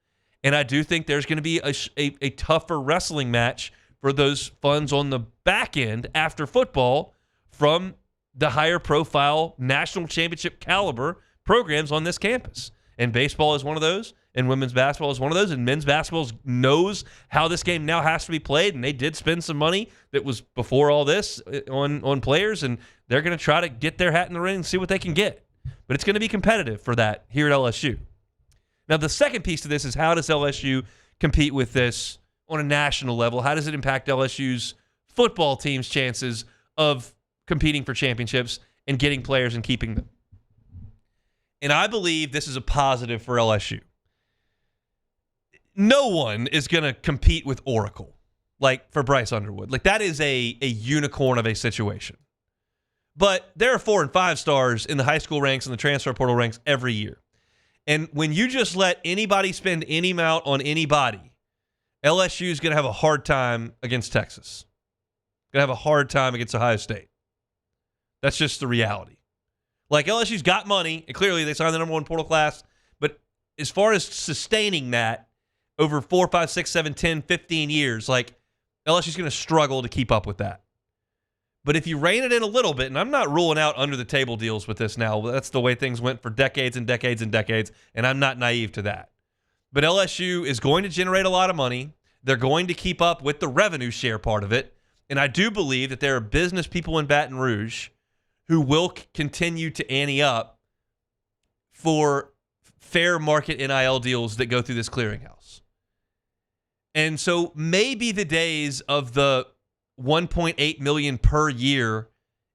And I do think there's going to be a tougher wrestling match for those funds on the back end after football from the higher profile national championship caliber programs on this campus. And baseball is one of those, and women's basketball is one of those, and men's basketball knows how this game now has to be played, and they did spend some money that was before all this on players, and they're going to try to get their hat in the ring and see what they can get. But it's going to be competitive for that here at LSU. Now, the second piece to this is, how does LSU compete with this on a national level? How does it impact LSU's football team's chances of competing for championships and getting players and keeping them? And I believe this is a positive for LSU. No one is going to compete with Oracle, like for Bryce Underwood. Like, that is a unicorn of a situation. But there are 4 and 5 stars in the high school ranks and the transfer portal ranks every year. And when you just let anybody spend any amount on anybody, LSU is going to have a hard time against Texas. Going to have a hard time against Ohio State. That's just the reality. Like, LSU's got money, and clearly they signed the number 1 portal class, but as far as sustaining that over 4, 5, 6, 7, 10, 15 years, like, LSU's going to struggle to keep up with that. But if you rein it in a little bit, and I'm not ruling out under-the-table deals with this now. That's the way things went for decades and decades and decades, and I'm not naive to that. But LSU is going to generate a lot of money. They're going to keep up with the revenue share part of it, and I do believe that there are business people in Baton Rouge who will continue to ante up for fair market NIL deals that go through this clearinghouse. And so maybe the days of the $1.8 million per year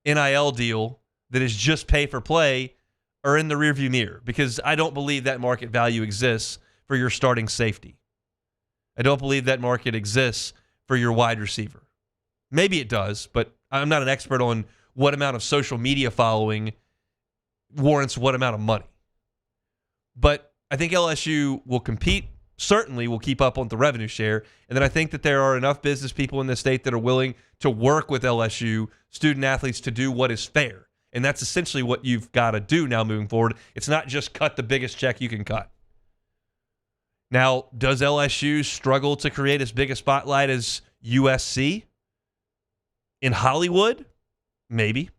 NIL deal that is just pay for play are in the rearview mirror, because I don't believe that market value exists for your starting safety. I don't believe that market exists for your wide receiver. Maybe it does, but I'm not an expert on what amount of social media following warrants what amount of money. But I think LSU will compete, certainly will keep up on the revenue share, and then I think that there are enough business people in this state that are willing to work with LSU student athletes to do what is fair. And that's essentially what you've got to do now moving forward. It's not just cut the biggest check you can cut. Now, does LSU struggle to create as big a spotlight as USC in Hollywood? Maybe.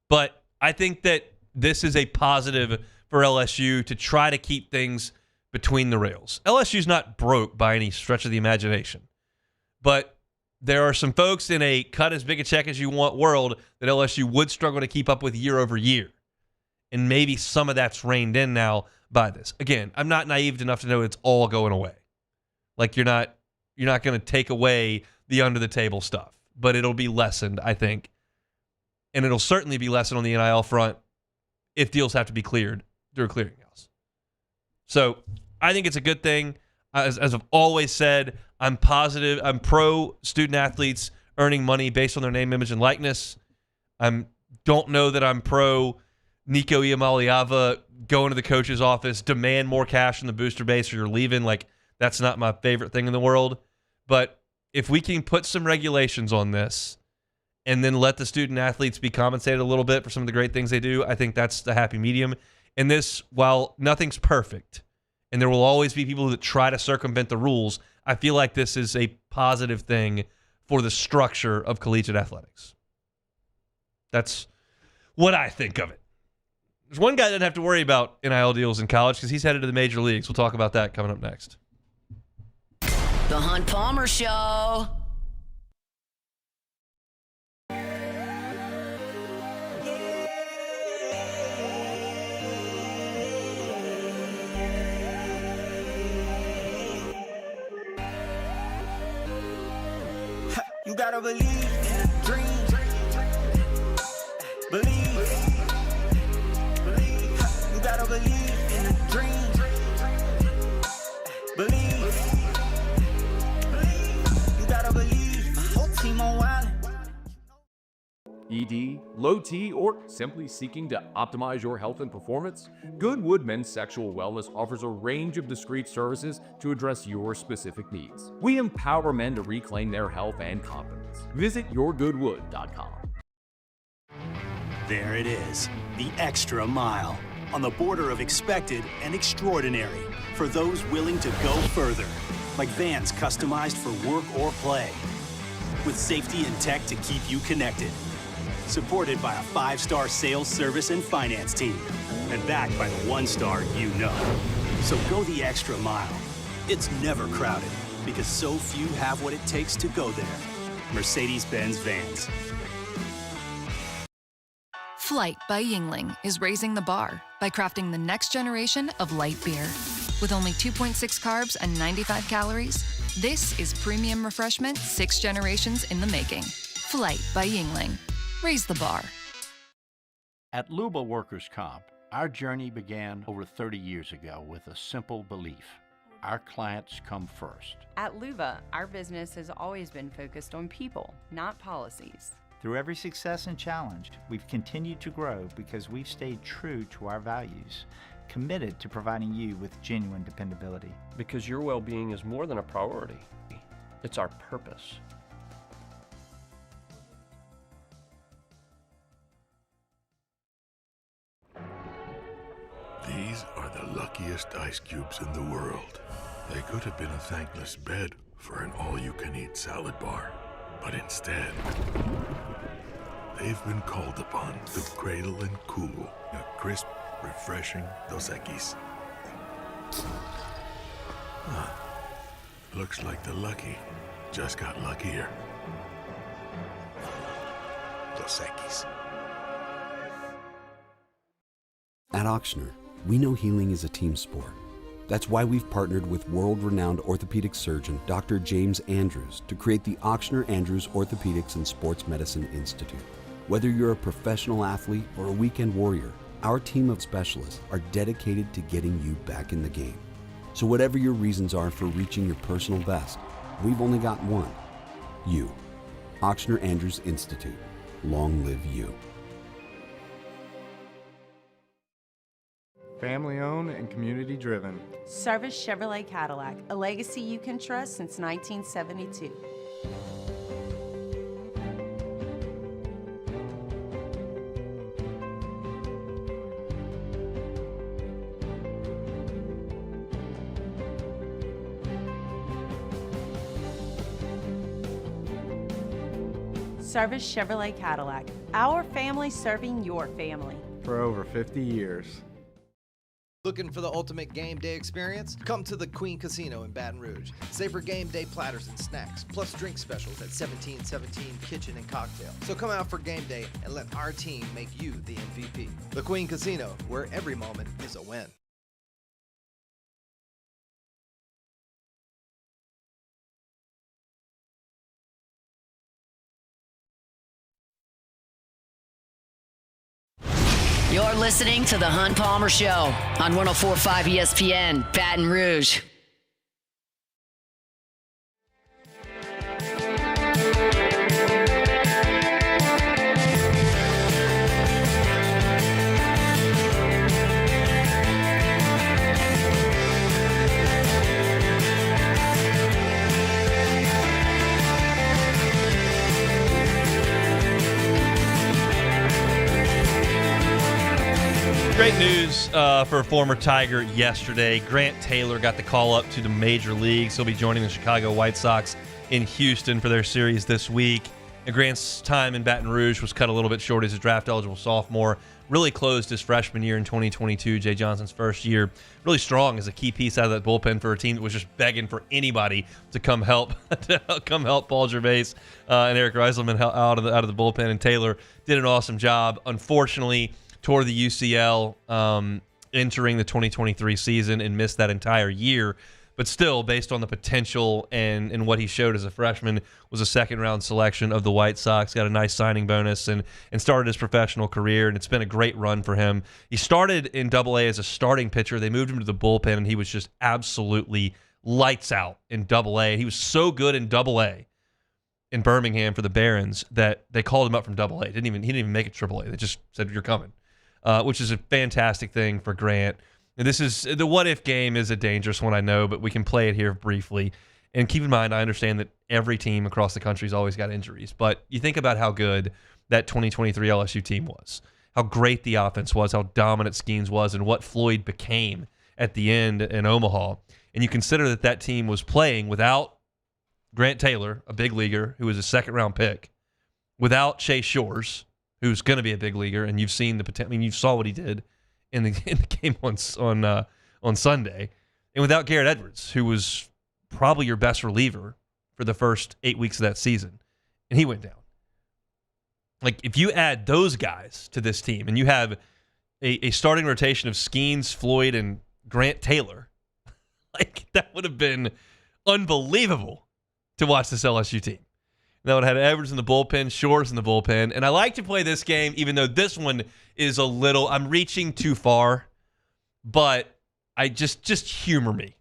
But I think that this is a positive for LSU to try to keep things between the rails. LSU's not broke by any stretch of the imagination. But there are some folks in a cut as big a check as you want world that LSU would struggle to keep up with year over year. And maybe some of that's reined in now by this. Again, I'm not naive enough to know it's all going away. Like you're not going to take away the under the table stuff, but it'll be lessened, I think. And it'll certainly be lessened on the NIL front if deals have to be cleared through a clearinghouse. So I think it's a good thing. As I've always said, I'm positive. I'm pro student athletes earning money based on their name, image, and likeness. I don't know that I'm pro Nico Iamaleava going to the coach's office, demand more cash from the booster base or you're leaving. Like, that's not my favorite thing in the world. But if we can put some regulations on this and then let the student athletes be compensated a little bit for some of the great things they do, I think that's the happy medium. And this, while nothing's perfect, and there will always be people that try to circumvent the rules, I feel like this is a positive thing for the structure of collegiate athletics. That's what I think of it. There's one guy that doesn't have to worry about NIL deals in college because he's headed to the major leagues. We'll talk about that coming up next. The Hunt Palmer Show. You gotta believe in a dream. Believe. You gotta believe in a dream. Believe. You gotta believe. My whole team on wild. ED, low T, or simply seeking to optimize your health and performance? Goodwood Men's Sexual Wellness offers a range of discreet services to address your specific needs. We empower men to reclaim their health and confidence. Visit yourgoodwood.com. There it is, the extra mile, on the border of expected and extraordinary for those willing to go further, like vans customized for work or play, with safety and tech to keep you connected. Supported by a 5-star sales, service, and finance team, and backed by the 1-star you know. So go the extra mile. It's never crowded, because so few have what it takes to go there. Mercedes-Benz Vans. Flight by Yingling is raising the bar by crafting the next generation of light beer. With only 2.6 carbs and 95 calories, this is premium refreshment 6 generations in the making. Flight by Yingling. Raise the bar. At Luba Workers' Comp, our journey began over 30 years ago with a simple belief. Our clients come first. At Luba, our business has always been focused on people, not policies. Through every success and challenge, we've continued to grow because we've stayed true to our values, committed to providing you with genuine dependability. Because your well-being is more than a priority. It's our purpose. These are the luckiest ice cubes in the world. They could have been a thankless bed for an all-you-can-eat salad bar. But instead, they've been called upon to cradle and cool a crisp, refreshing Dos Equis. Looks like the lucky just got luckier. Dos Equis. At Auctioner, we know healing is a team sport. That's why we've partnered with world-renowned orthopedic surgeon Dr. James Andrews to create the Auctioner Andrews Orthopedics and Sports Medicine Institute. Whether you're a professional athlete or a weekend warrior, our team of specialists are dedicated to getting you back in the game. So whatever your reasons are for reaching your personal best, we've only got one. You. Auctioner Andrews Institute. Long live you. Family owned and community driven. Service Chevrolet Cadillac, a legacy you can trust since 1972. Service Chevrolet Cadillac. Our family serving your family. For over 50 years. Looking for the ultimate game day experience? Come to the Queen Casino in Baton Rouge. Savor game day platters and snacks, plus drink specials at 1717 Kitchen and Cocktail. So come out for game day and let our team make you the MVP. The Queen Casino, where every moment is a win. You're listening to The Hunt Palmer Show on 104.5 ESPN, Baton Rouge. Great news for a former Tiger yesterday. Grant Taylor got the call up to the major leagues. He'll be joining the Chicago White Sox in Houston for their series this week. And Grant's time in Baton Rouge was cut a little bit short as a draft-eligible sophomore. Really closed his freshman year in 2022, Jay Johnson's first year. Really strong as a key piece out of that bullpen for a team that was just begging for anybody to come help Paul Gervais and Eric Reiselman out of the bullpen. And Taylor did an awesome job. Unfortunately, tore the UCL entering the 2023 season and missed that entire year. But still, based on the potential and what he showed as a freshman, was a second-round selection of the White Sox. Got a nice signing bonus and started his professional career, and it's been a great run for him. He started in Double-A as a starting pitcher. They moved him to the bullpen, and he was just absolutely lights out in Double-A. He was so good in Double-A in Birmingham for the Barons that they called him up from Double-A. He didn't even make it Triple-A. They just said, "You're coming." Which is a fantastic thing for Grant. And this is the what-if game is a dangerous one, I know, but we can play it here briefly. And keep in mind, I understand that every team across the country has always got injuries, but you think about how good that 2023 LSU team was, how great the offense was, how dominant Skeens was, and what Floyd became at the end in Omaha. And you consider that team was playing without Grant Taylor, a big leaguer who was a second-round pick, without Chase Shores, who's going to be a big leaguer, and you've seen the potential. I mean, you saw what he did in the game on Sunday, and without Garrett Edwards, who was probably your best reliever for the first 8 weeks of that season, and he went down. Like, if you add those guys to this team, and you have a starting rotation of Skeens, Floyd, and Grant Taylor, like, that would have been unbelievable to watch this LSU team. That would have had Edwards in the bullpen, Shores in the bullpen. And I like to play this game, even though this one is a little, I'm reaching too far, but I just humor me.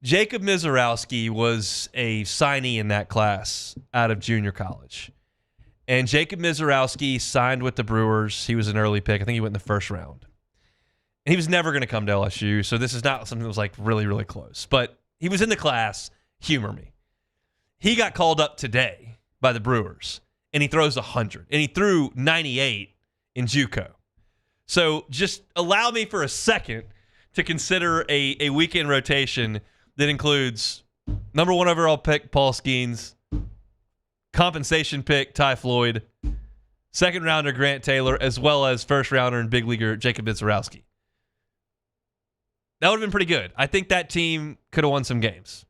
Jacob Mizorowski was a signee in that class out of junior college. And Jacob Mizorowski signed with the Brewers. He was an early pick. I think he went in the first round. And he was never going to come to LSU, so this is not something that was like really, really close. But he was in the class. Humor me. He got called up today by the Brewers, and he throws 100, and he threw 98 in JUCO. So just allow me for a second to consider a weekend rotation that includes number 1 overall pick Paul Skeens, compensation pick Ty Floyd, second rounder Grant Taylor, as well as first rounder and big leaguer Jacob Mizorowski. That would have been pretty good. I think that team could have won some games.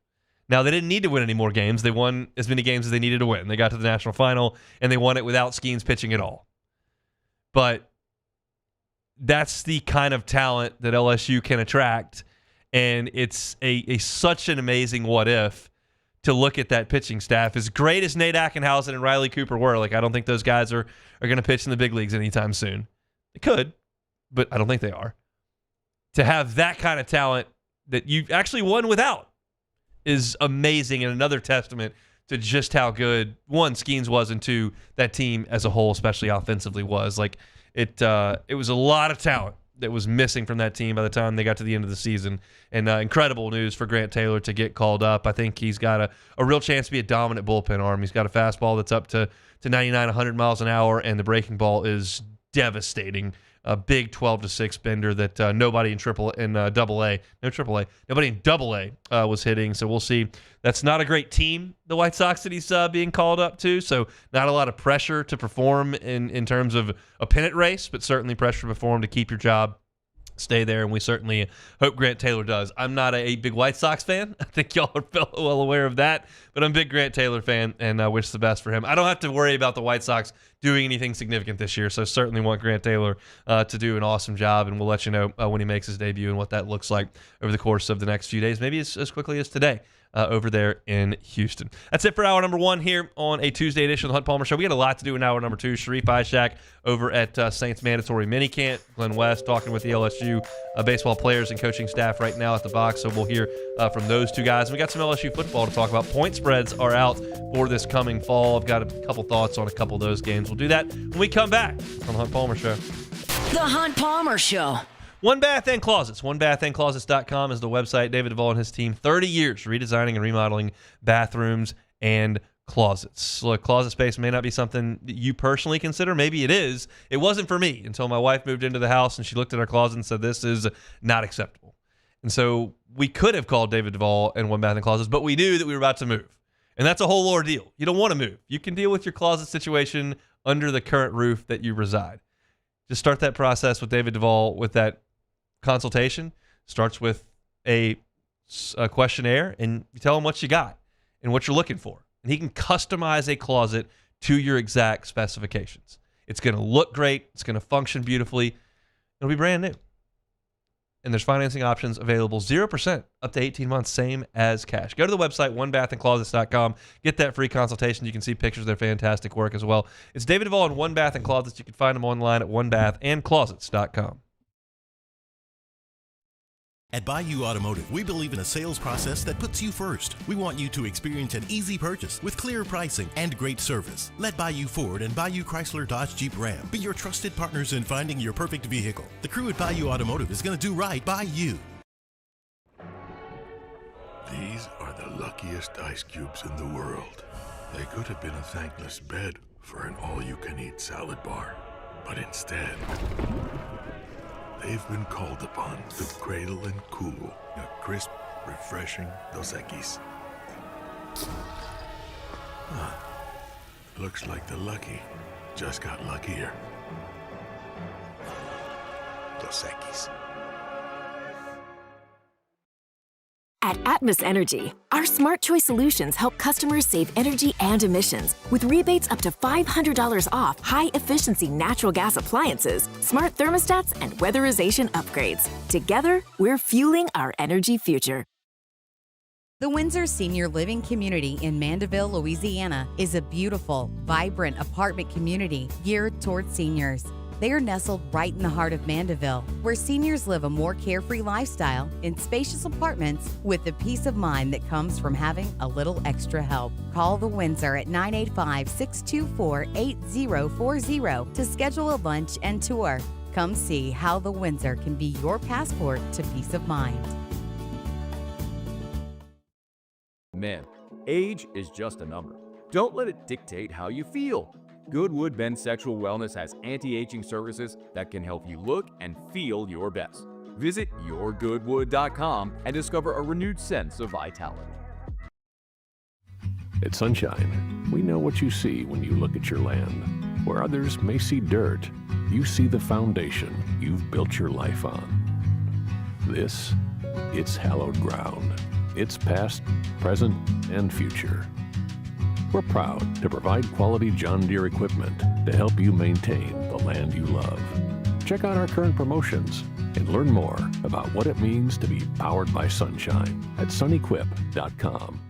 Now, they didn't need to win any more games. They won as many games as they needed to win. They got to the national final, and they won it without Skeens pitching at all. But that's the kind of talent that LSU can attract, and it's a such an amazing what-if to look at that pitching staff. As great as Nate Ackenhausen and Riley Cooper were, like, I don't think those guys are going to pitch in the big leagues anytime soon. They could, but I don't think they are. To have that kind of talent that you actually won without is amazing, and another testament to just how good, one, Skeens was, and two, that team as a whole, especially offensively, was. Like, it was a lot of talent that was missing from that team by the time they got to the end of the season. And incredible news for Grant Taylor to get called up. I think he's got a real chance to be a dominant bullpen arm. He's got a fastball that's up to 99, 100 miles an hour, and the breaking ball is devastating. A big 12-6 bender that nobody in Double-A was hitting. So we'll see. That's not a great team, the White Sox, that he's being called up to. So not a lot of pressure to perform in terms of a pennant race, but certainly pressure to perform to keep your job, stay there, and we certainly hope Grant Taylor does. I'm not a big White Sox fan. I think y'all are well aware of that, but I'm a big Grant Taylor fan, and I wish the best for him. I don't have to worry about the White Sox doing anything significant this year, so certainly want Grant Taylor to do an awesome job, and we'll let you know when he makes his debut and what that looks like over the course of the next few days, maybe as quickly as today. Over there in Houston. That's it for hour number 1 here on a Tuesday edition of the Hunt Palmer Show. We got a lot to do in hour number 2. Sheree Aishek over at Saints Mandatory Minicamp. Glen West talking with the LSU baseball players and coaching staff right now at the box, so we'll hear from those two guys. We got some LSU football to talk about. Point spreads are out for this coming fall. I've got a couple thoughts on a couple of those games. We'll do that when we come back on the Hunt Palmer Show. The Hunt Palmer Show. One Bath and Closets. OneBathAndClosets.com is the website. David Duvall and his team, 30 years redesigning and remodeling bathrooms and closets. Look, closet space may not be something that you personally consider. Maybe it is. It wasn't for me until my wife moved into the house and she looked at our closet and said, this is not acceptable. And so we could have called David Duvall and One Bath and Closets, but we knew that we were about to move. And that's a whole ordeal. You don't want to move. You can deal with your closet situation under the current roof that you reside. Just start that process with David Duvall with that consultation. Starts with a questionnaire, and you tell him what you got and what you're looking for. And he can customize a closet to your exact specifications. It's going to look great. It's going to function beautifully. It'll be brand new. And there's financing options available, 0% up to 18 months, same as cash. Go to the website, onebathandclosets.com. Get that free consultation. You can see pictures of their fantastic work as well. It's David Duvall and One Bath and Closets. You can find them online at onebathandclosets.com. At Bayou Automotive, we believe in a sales process that puts you first. We want you to experience an easy purchase with clear pricing and great service. Let Bayou Ford and Bayou Chrysler Dodge Jeep Ram be your trusted partners in finding your perfect vehicle. The crew at Bayou Automotive is going to do right by you. These are the luckiest ice cubes in the world. They could have been a thankless bed for an all-you-can-eat salad bar, but instead, they've been called upon to cradle and cool a crisp, refreshing Dos Equis. Looks like the lucky just got luckier. Dos Equis. At Atmos Energy, our Smart Choice solutions help customers save energy and emissions with rebates up to $500 off high-efficiency natural gas appliances, smart thermostats, and weatherization upgrades. Together, we're fueling our energy future. The Windsor Senior Living Community in Mandeville, Louisiana is a beautiful, vibrant apartment community geared toward seniors. They are nestled right in the heart of Mandeville, where seniors live a more carefree lifestyle in spacious apartments with the peace of mind that comes from having a little extra help. Call the Windsor at 985-624-8040 to schedule a lunch and tour. Come see how the Windsor can be your passport to peace of mind. Men, age is just a number. Don't let it dictate how you feel. Goodwood Men's Sexual Wellness has anti-aging services that can help you look and feel your best. Visit yourgoodwood.com and discover a renewed sense of vitality. At Sunshine, we know what you see when you look at your land. Where others may see dirt, you see the foundation you've built your life on. This, it's hallowed ground. It's past, present, and future. We're proud to provide quality John Deere equipment to help you maintain the land you love. Check out our current promotions and learn more about what it means to be powered by sunshine at sunequip.com.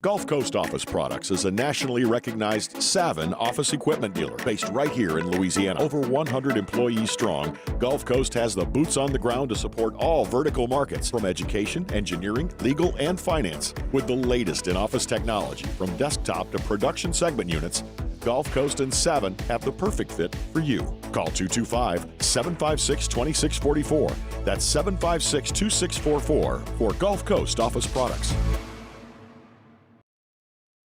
Gulf Coast Office Products is a nationally recognized Savin office equipment dealer based right here in Louisiana. Over 100 employees strong, Gulf Coast has the boots on the ground to support all vertical markets, from education, engineering, legal, and finance. With the latest in office technology, from desktop to production segment units, Gulf Coast and Savin have the perfect fit for you. Call 225-756-2644. That's 756-2644 for Gulf Coast Office Products.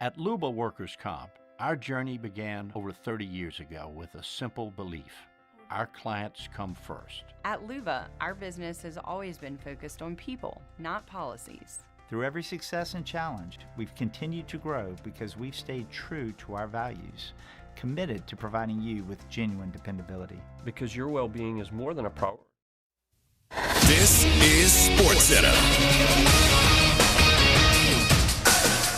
At Luba Workers' Comp, Our journey began over 30 years ago with a simple belief. Our clients come first. At Luva, our business has always been focused on people, not policies. Through every success and challenge, we've continued to grow because we've stayed true to our values, committed to providing you with genuine dependability. Because your well-being is more than a priority. This is SportsCenter.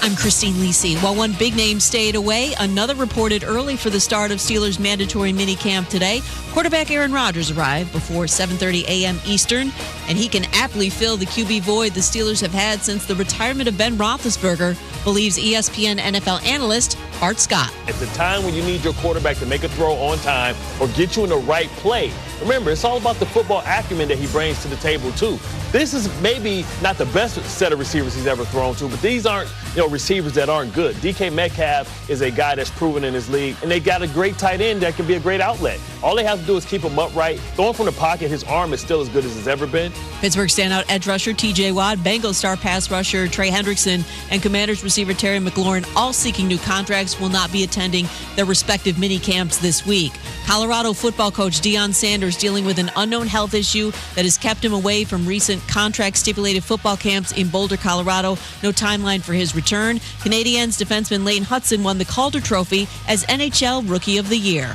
I'm Christine Lisi. While one big name stayed away, another reported early for the start of Steelers' mandatory minicamp today. Quarterback Aaron Rodgers arrived before 7:30 a.m. Eastern, and he can aptly fill the QB void the Steelers have had since the retirement of Ben Roethlisberger, believes ESPN NFL analyst Art Scott. At the time when you need your quarterback to make a throw on time or get you in the right play, remember, it's all about the football acumen that he brings to the table, too. This is maybe not the best set of receivers he's ever thrown to, but these aren't, receivers that aren't good. DK Metcalf is a guy that's proven in his league, and they got a great tight end that can be a great outlet. All they have to do is keep him upright. Throwing from the pocket, his arm is still as good as it's ever been. Pittsburgh standout edge rusher T.J. Watt, Bengals star pass rusher Trey Hendrickson, and Commanders receiver Terry McLaurin, all seeking new contracts, will not be attending their respective mini camps this week. Colorado football coach Deion Sanders dealing with an unknown health issue that has kept him away from recent contract-stipulated football camps in Boulder, Colorado. No timeline for his return. Canadiens defenseman Lane Hudson won the Calder Trophy as NHL Rookie of the Year.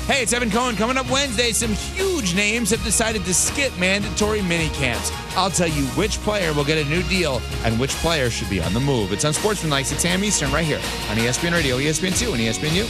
Hey, it's Evan Cohen. Coming up Wednesday, some huge names have decided to skip mandatory minicamps. I'll tell you which player will get a new deal and which player should be on the move. It's on Sportsman 6 a.m. Eastern right here on ESPN Radio, ESPN2, and ESPNU.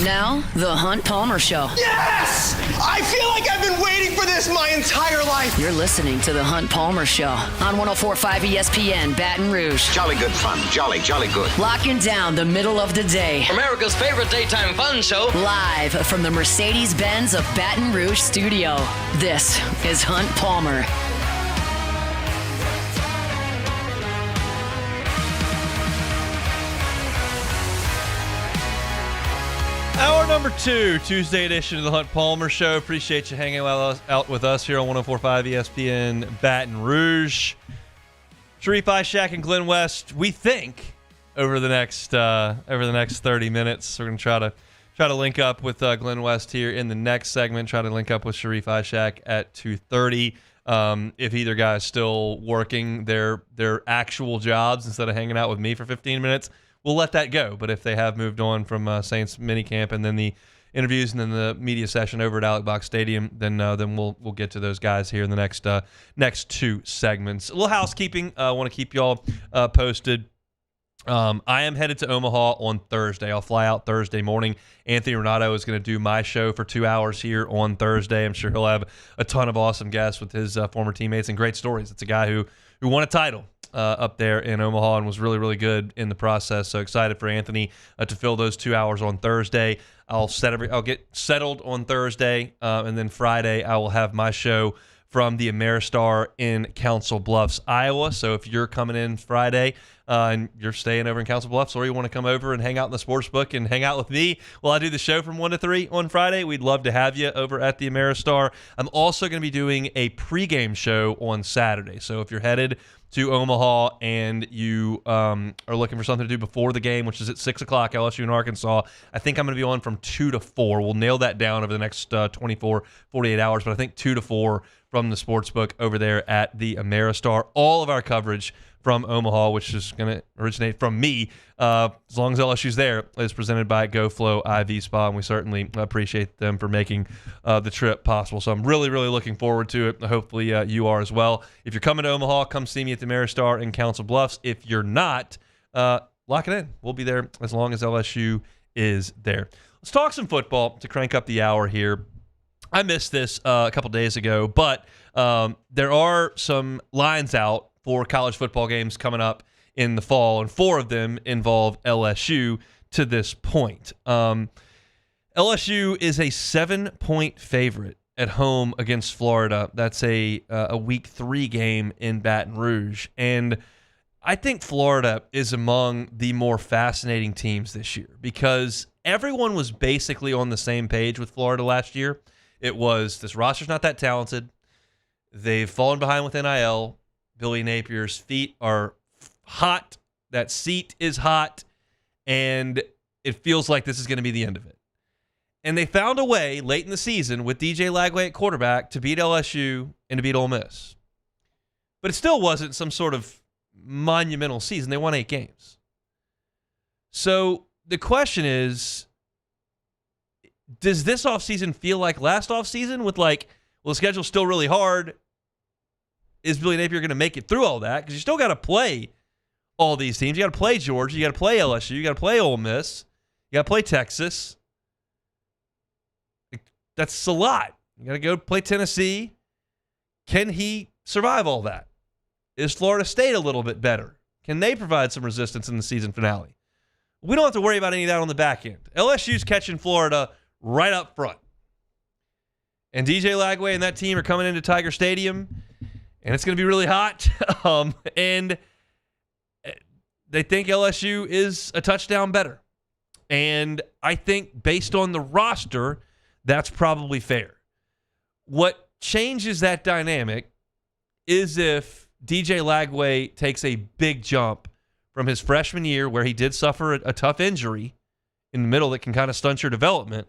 Now, The Hunt Palmer Show. Yes! I feel like I've been waiting for this my entire life. You're listening to The Hunt Palmer Show on 104.5 ESPN Baton Rouge. Jolly good fun. Jolly good. Locking down the middle of the day. America's favorite daytime fun show. Live from the Mercedes-Benz of Baton Rouge studio. This is Hunt Palmer. Hour number 2, Tuesday edition of the Hunt Palmer Show. Appreciate you hanging out with us here on 104.5 ESPN Baton Rouge. Sheree Aishek and Glen West, we think, over the next 30 minutes. We're going to try to link up with Glen West here in the next segment. Try to link up with Sheree Aishek at 2:30. If either guy is still working their actual jobs instead of hanging out with me for 15 minutes, we'll let that go. But if they have moved on from Saints minicamp and then the interviews and then the media session over at Alec Box Stadium, then we'll get to those guys here in the next 2 segments. A little housekeeping. I want to keep y'all posted. I am headed to Omaha on Thursday. I'll fly out Thursday morning. Anthony Renato is going to do my show for 2 hours here on Thursday. I'm sure he'll have a ton of awesome guests with his former teammates and great stories. It's a guy who won a title up there in Omaha and was really, really good in the process. So excited for Anthony to fill those 2 hours on Thursday. I'll get settled on Thursday, and then Friday I will have my show from the Ameristar in Council Bluffs, Iowa. So if you're coming in Friday and you're staying over in Council Bluffs, or you want to come over and hang out in the sports book and hang out with me while I do the show from 1 to 3 on Friday, we'd love to have you over at the Ameristar. I'm also going to be doing a pregame show on Saturday. So if you're headed to Omaha and you are looking for something to do before the game, which is at 6 o'clock, LSU and Arkansas, I think I'm going to be on from 2 to 4. We'll nail that down over the next 48 hours, but I think 2 to 4 from the sportsbook over there at the Ameristar. All of our coverage from Omaha, which is going to originate from me, as long as LSU's there, is presented by GoFlow IV Spa, and we certainly appreciate them for making the trip possible. So I'm really, really looking forward to it. Hopefully you are as well. If you're coming to Omaha, come see me at the Ameristar in Council Bluffs. If you're not, lock it in. We'll be there as long as LSU is there. Let's talk some football to crank up the hour here. I missed this a couple days ago, but there are some lines out for college football games coming up in the fall, and 4 of them involve LSU to this point. LSU is a 7-point favorite at home against Florida. That's a week 3 game in Baton Rouge, and I think Florida is among the more fascinating teams this year because everyone was basically on the same page with Florida last year. It was, this roster's not that talented. They've fallen behind with NIL. Billy Napier's feet are hot. That seat is hot. And it feels like this is going to be the end of it. And they found a way late in the season with DJ Lagway at quarterback to beat LSU and to beat Ole Miss. But it still wasn't some sort of monumental season. They won 8 games. So the question is, does this offseason feel like last offseason with well, the schedule's still really hard. Is Billy Napier going to make it through all that? Because you still got to play all these teams. You got to play Georgia. You got to play LSU. You got to play Ole Miss. You got to play Texas. That's a lot. You got to go play Tennessee. Can he survive all that? Is Florida State a little bit better? Can they provide some resistance in the season finale? We don't have to worry about any of that on the back end. LSU's catching Florida right up front. And DJ Lagway and that team are coming into Tiger Stadium, and it's going to be really hot. And they think LSU is a touchdown better. And I think based on the roster, that's probably fair. What changes that dynamic is if DJ Lagway takes a big jump from his freshman year where he did suffer a tough injury in the middle that can kind of stunt your development.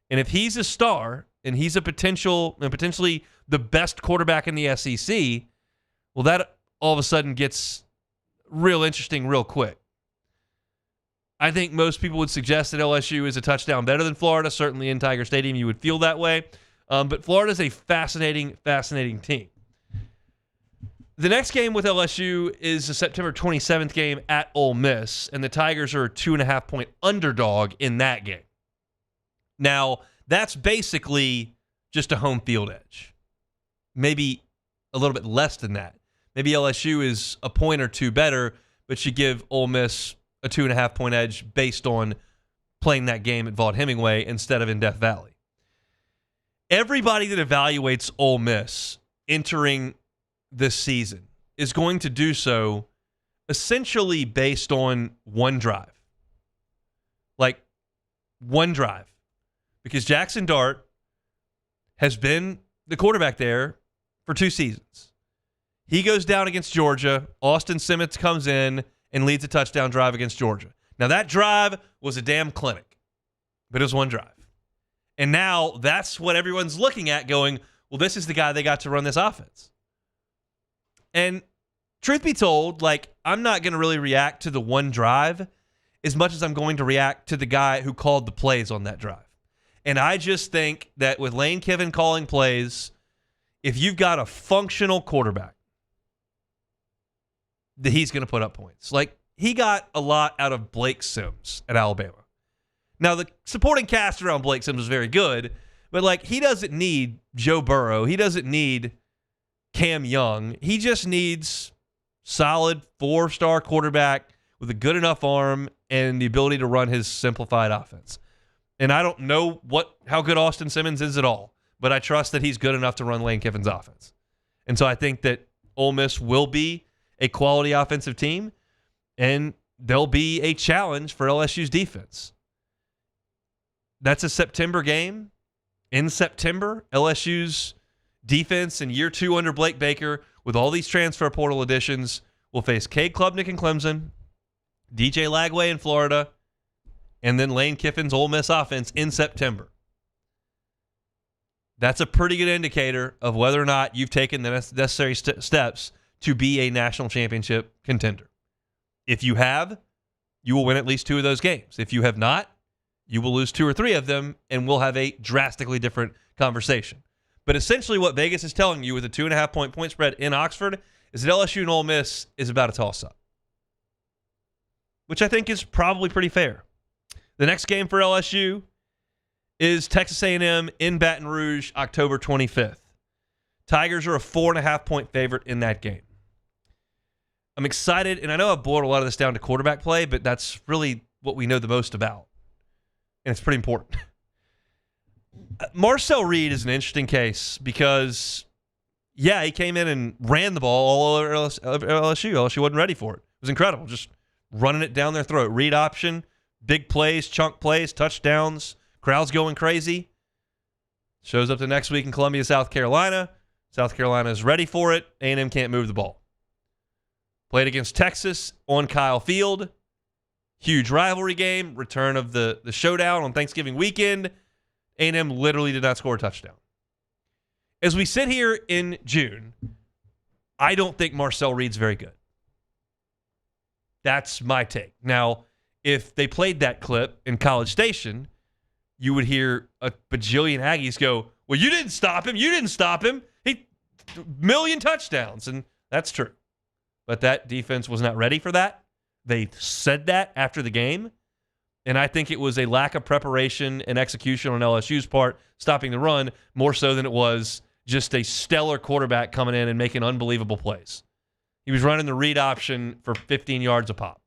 And if he's a star and he's a potentially the best quarterback in the SEC, well, that all of a sudden gets real interesting real quick. I think most people would suggest that LSU is a touchdown better than Florida. Certainly in Tiger Stadium, you would feel that way. But Florida is a fascinating team. The next game with LSU is the September 27th game at Ole Miss, and the Tigers are a 2.5-point underdog in that game. Now, that's basically just a home field edge. Maybe a little bit less than that. Maybe LSU is a point or two better, but you give Ole Miss a 2.5-point edge based on playing that game at Vaught Hemingway instead of in Death Valley. Everybody that evaluates Ole Miss entering this season is going to do so essentially based on one drive. Like one drive. Because Jackson Dart has been the quarterback there for 2 seasons. He goes down against Georgia. Austin Simmons comes in and leads a touchdown drive against Georgia. Now, that drive was a damn clinic, but it was one drive. And now that's what everyone's looking at going, well, this is the guy they got to run this offense. And truth be told, I'm not going to really react to the one drive as much as I'm going to react to the guy who called the plays on that drive. And I just think that with Lane Kiffin calling plays, if you've got a functional quarterback, that he's going to put up points. He got a lot out of Blake Sims at Alabama. Now, the supporting cast around Blake Sims is very good, but he doesn't need Joe Burrow. He doesn't need Cam Young. He just needs solid 4-star quarterback with a good enough arm and the ability to run his simplified offense. And I don't know how good Austin Simmons is at all, but I trust that he's good enough to run Lane Kiffin's offense. And so I think that Ole Miss will be a quality offensive team, and there'll be a challenge for LSU's defense. That's a September game. In September, LSU's defense in year 2 under Blake Baker, with all these transfer portal additions, will face Cade Klubnik in Clemson, DJ Lagway in Florida, and then Lane Kiffin's Ole Miss offense in September. That's a pretty good indicator of whether or not you've taken the necessary steps to be a national championship contender. If you have, you will win at least 2 of those games. If you have not, you will lose 2 or 3 of them, and we'll have a drastically different conversation. But essentially what Vegas is telling you with a 2.5-point point spread in Oxford is that LSU and Ole Miss is about a toss-up, which I think is probably pretty fair. The next game for LSU is Texas A&M in Baton Rouge, October 25th. Tigers are a 4.5-point favorite in that game. I'm excited, and I know I've boiled a lot of this down to quarterback play, but that's really what we know the most about, and it's pretty important. Marcel Reed is an interesting case because, he came in and ran the ball all over LSU. LSU wasn't ready for it. It was incredible, just running it down their throat. Read option, big plays, chunk plays, touchdowns, crowds going crazy. Shows up the next week in Columbia, South Carolina. South Carolina is ready for it. A&M can't move the ball. Played against Texas on Kyle Field. Huge rivalry game. Return of the showdown on Thanksgiving weekend. A&M literally did not score a touchdown. As we sit here in June, I don't think Marcel Reed's very good. That's my take. Now, if they played that clip in College Station, you would hear a bajillion Aggies go, well, you didn't stop him. You didn't stop him. He million touchdowns. And that's true. But that defense was not ready for that. They said that after the game. And I think it was a lack of preparation and execution on LSU's part, stopping the run, more so than it was just a stellar quarterback coming in and making unbelievable plays. He was running the read option for 15 yards a pop.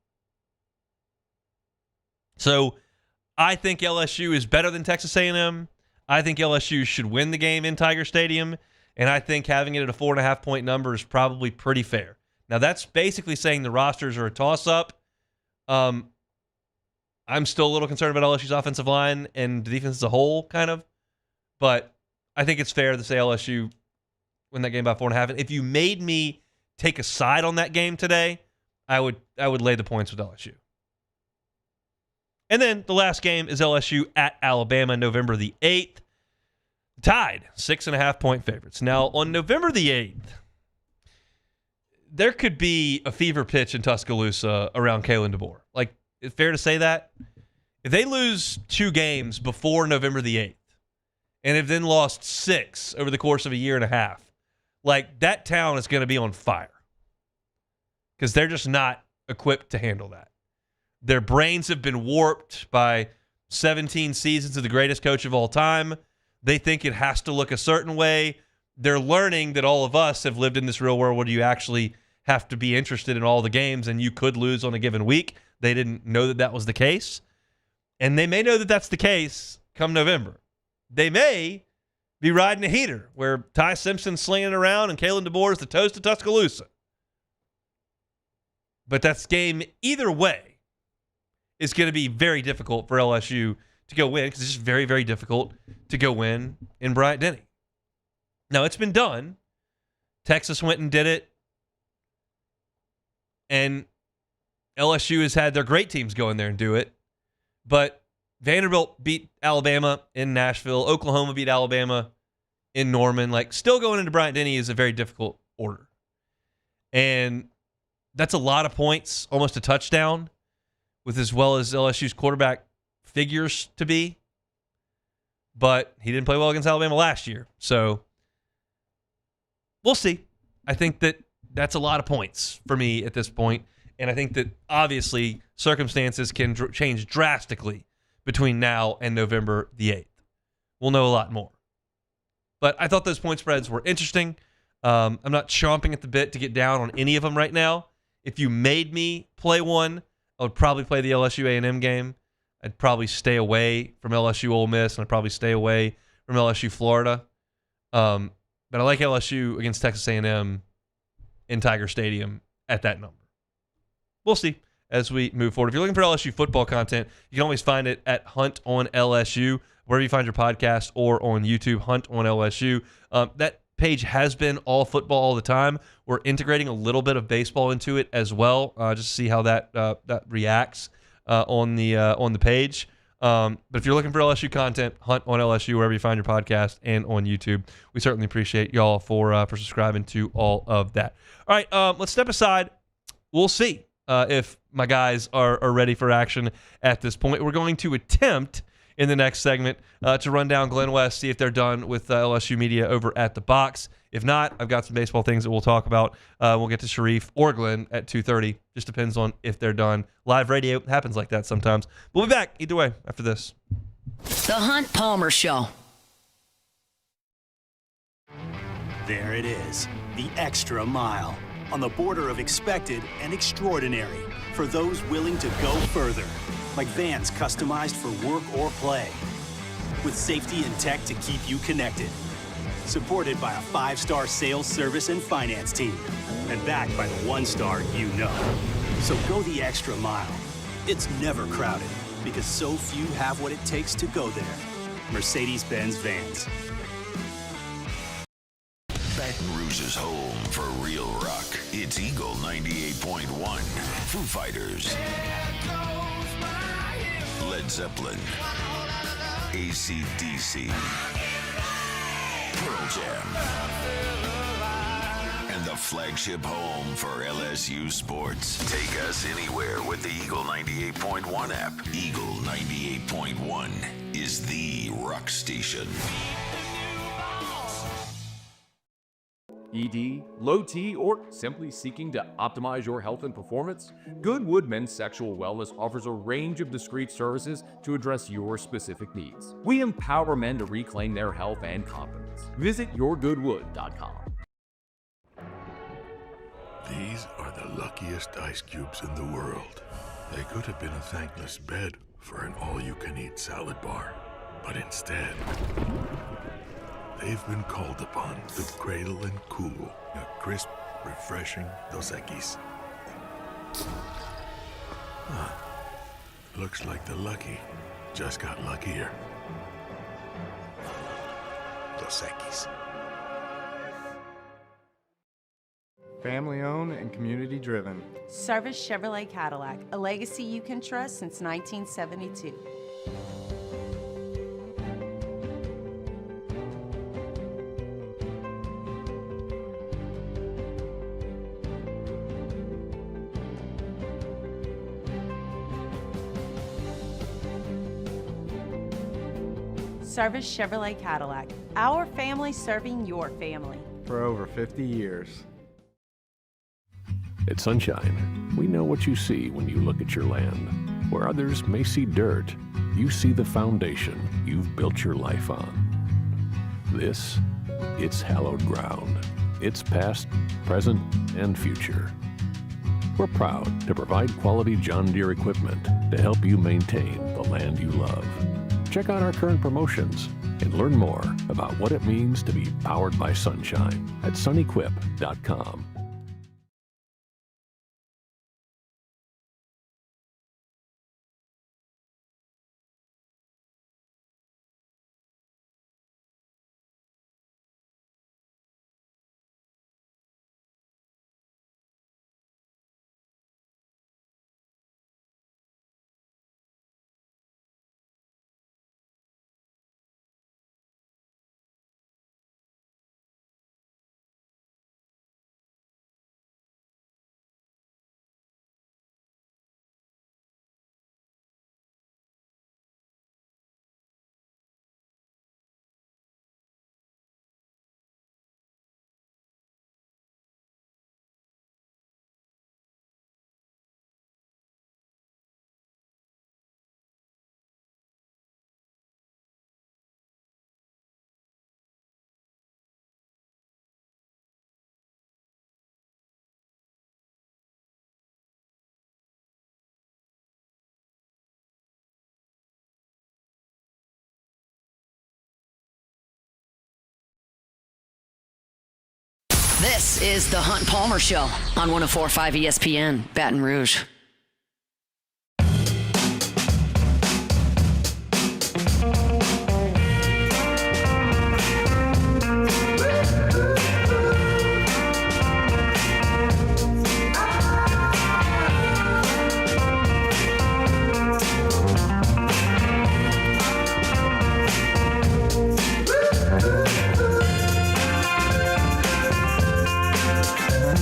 So I think LSU is better than Texas A&M. I think LSU should win the game in Tiger Stadium. And I think having it at a 4.5-point number is probably pretty fair. Now, that's basically saying the rosters are a toss-up. I'm still a little concerned about LSU's offensive line and the defense as a whole, kind of. But I think it's fair to say LSU win that game by 4.5. And if you made me take a side on that game today, I would lay the points with LSU. And then the last game is LSU at Alabama, November the 8th. Tied, 6.5-point favorites. Now, on November the 8th, there could be a fever pitch in Tuscaloosa around Kalen DeBoer. Like, it's fair to say that? If they lose 2 games before November the 8th, and have then lost 6 over the course of a year and a half, like, that town is going to be on fire. Because they're just not equipped to handle that. Their brains have been warped by 17 seasons of the greatest coach of all time. They think it has to look a certain way. They're learning that all of us have lived in this real world where you actually have to be interested in all the games and you could lose on a given week. They didn't know that that was the case. And they may know that that's the case come November. They may be riding a heater where Ty Simpson's slinging it around and Kalen DeBoer is the toast of Tuscaloosa. But that's game either way is going to be very difficult for LSU to go win because it's just very, very difficult to go win in Bryant-Denny. Now, it's been done. Texas went and did it. And LSU has had their great teams go in there and do it. But Vanderbilt beat Alabama in Nashville. Oklahoma beat Alabama in Norman. Like, still going into Bryant-Denny is a very difficult order. And that's a lot of points, almost a touchdown, with as well as LSU's quarterback figures to be. But he didn't play well against Alabama last year. So we'll see. I think that that's a lot of points for me at this point. And I think that obviously circumstances can change drastically between now and November the 8th. We'll know a lot more. But I thought those point spreads were interesting. I'm not chomping at the bit to get down on any of them right now. If you made me play one, I would probably play the LSU A&M game. I'd probably stay away from LSU Ole Miss, and I'd probably stay away from LSU Florida. But I like LSU against Texas A&M in Tiger Stadium at that number. We'll see as we move forward. If you're looking for LSU football content, you can always find it at Hunt on LSU, wherever you find your podcast, or on YouTube, Hunt on LSU. That page has been all football all the time. We're integrating a little bit of baseball into it as well, just to see how that reacts on the page. But if you're looking for LSU content, Hunt on LSU, wherever you find your podcast, and on YouTube. We certainly appreciate y'all for subscribing to all of that. All right, let's step aside. We'll see if my guys are ready for action at this point. We're going to attempt in the next segment to run down Glen West, see if they're done with LSU media over at the box. If not, I've got some baseball things that we'll talk about. We'll get to Sharief or Glen at 2:30. Just depends on if they're done. Live radio happens like that sometimes. We'll be back either way after this. The Hunt Palmer Show. There it is, the extra mile. On the border of expected and extraordinary for those willing to go further. Like vans customized for work or play. With safety and tech to keep you connected. Supported by a 5-star sales, service, and finance team. And backed by the 1-star you know. So go the extra mile. It's never crowded because so few have what it takes to go there. Mercedes-Benz Vans. Baton Rouge's Denver's home for real rock. It's Eagle 98.1. Foo Fighters. Led Zeppelin. AC/DC. Pearl Jam. And the flagship home for LSU sports. Take us anywhere with the Eagle 98.1 app. Eagle 98.1 is the rock station. ED, low T, or simply seeking to optimize your health and performance? Goodwood Men's Sexual Wellness offers a range of discreet services to address your specific needs. We empower men to reclaim their health and confidence. Visit yourgoodwood.com. These are the luckiest ice cubes in the world. They could have been a thankless bed for an all-you-can-eat salad bar. But instead, they've been called upon to cradle and cool a crisp, refreshing Dos Equis. Huh. Looks like the lucky just got luckier. Dos Equis. Family owned and community driven. Service Chevrolet Cadillac, a legacy you can trust since 1972. Service Chevrolet Cadillac, our family serving your family. For over 50 years. At Sunshine, we know what you see when you look at your land. Where others may see dirt, you see the foundation you've built your life on. This, it's hallowed ground. It's past, present, and future. We're proud to provide quality John Deere equipment to help you maintain the land you love. Check out our current promotions and learn more about what it means to be powered by sunshine at sunequip.com. This is the Hunt Palmer Show on 104.5 ESPN, Baton Rouge.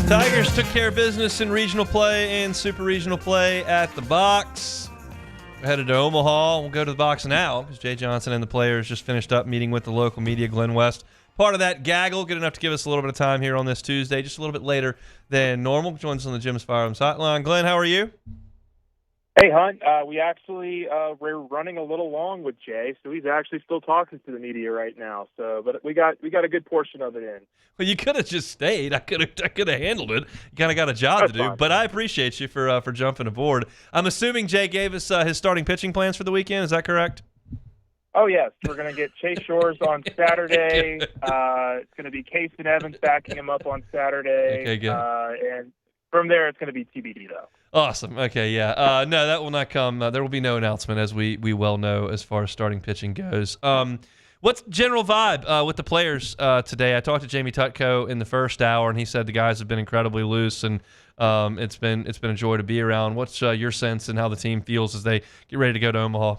Tigers took care of business in regional play and super regional play at the box. We're headed to Omaha. We'll go to the box now because Jay Johnson and the players just finished up meeting with the local media, Glen West. Part of that gaggle, good enough to give us a little bit of time here on this Tuesday, just a little bit later than normal. Joins us on the Jim's Firearms Hotline. Glenn, how are you? Hey, Hunt. We actually we're running a little long with Jay, so he's actually still talking to the media right now. So, but we got a good portion of it in. Well, you could have just stayed. I could have handled it. You kind of got a job to do, but I appreciate you for jumping aboard. I'm assuming Jay gave us his starting pitching plans for the weekend. Is that correct? Oh yes, we're gonna get Chase Shores on Saturday. It's gonna be Case and Evans backing him up on Saturday. Okay, good. And from there, it's gonna be TBD though. Awesome. Okay, yeah. No, that will not come. There will be no announcement, as we well know, as far as starting pitching goes. What's the general vibe with the players today? I talked to Jamie Tutko in the first hour, and he said the guys have been incredibly loose, and it's been a joy to be around. What's your sense and how the team feels as they get ready to go to Omaha?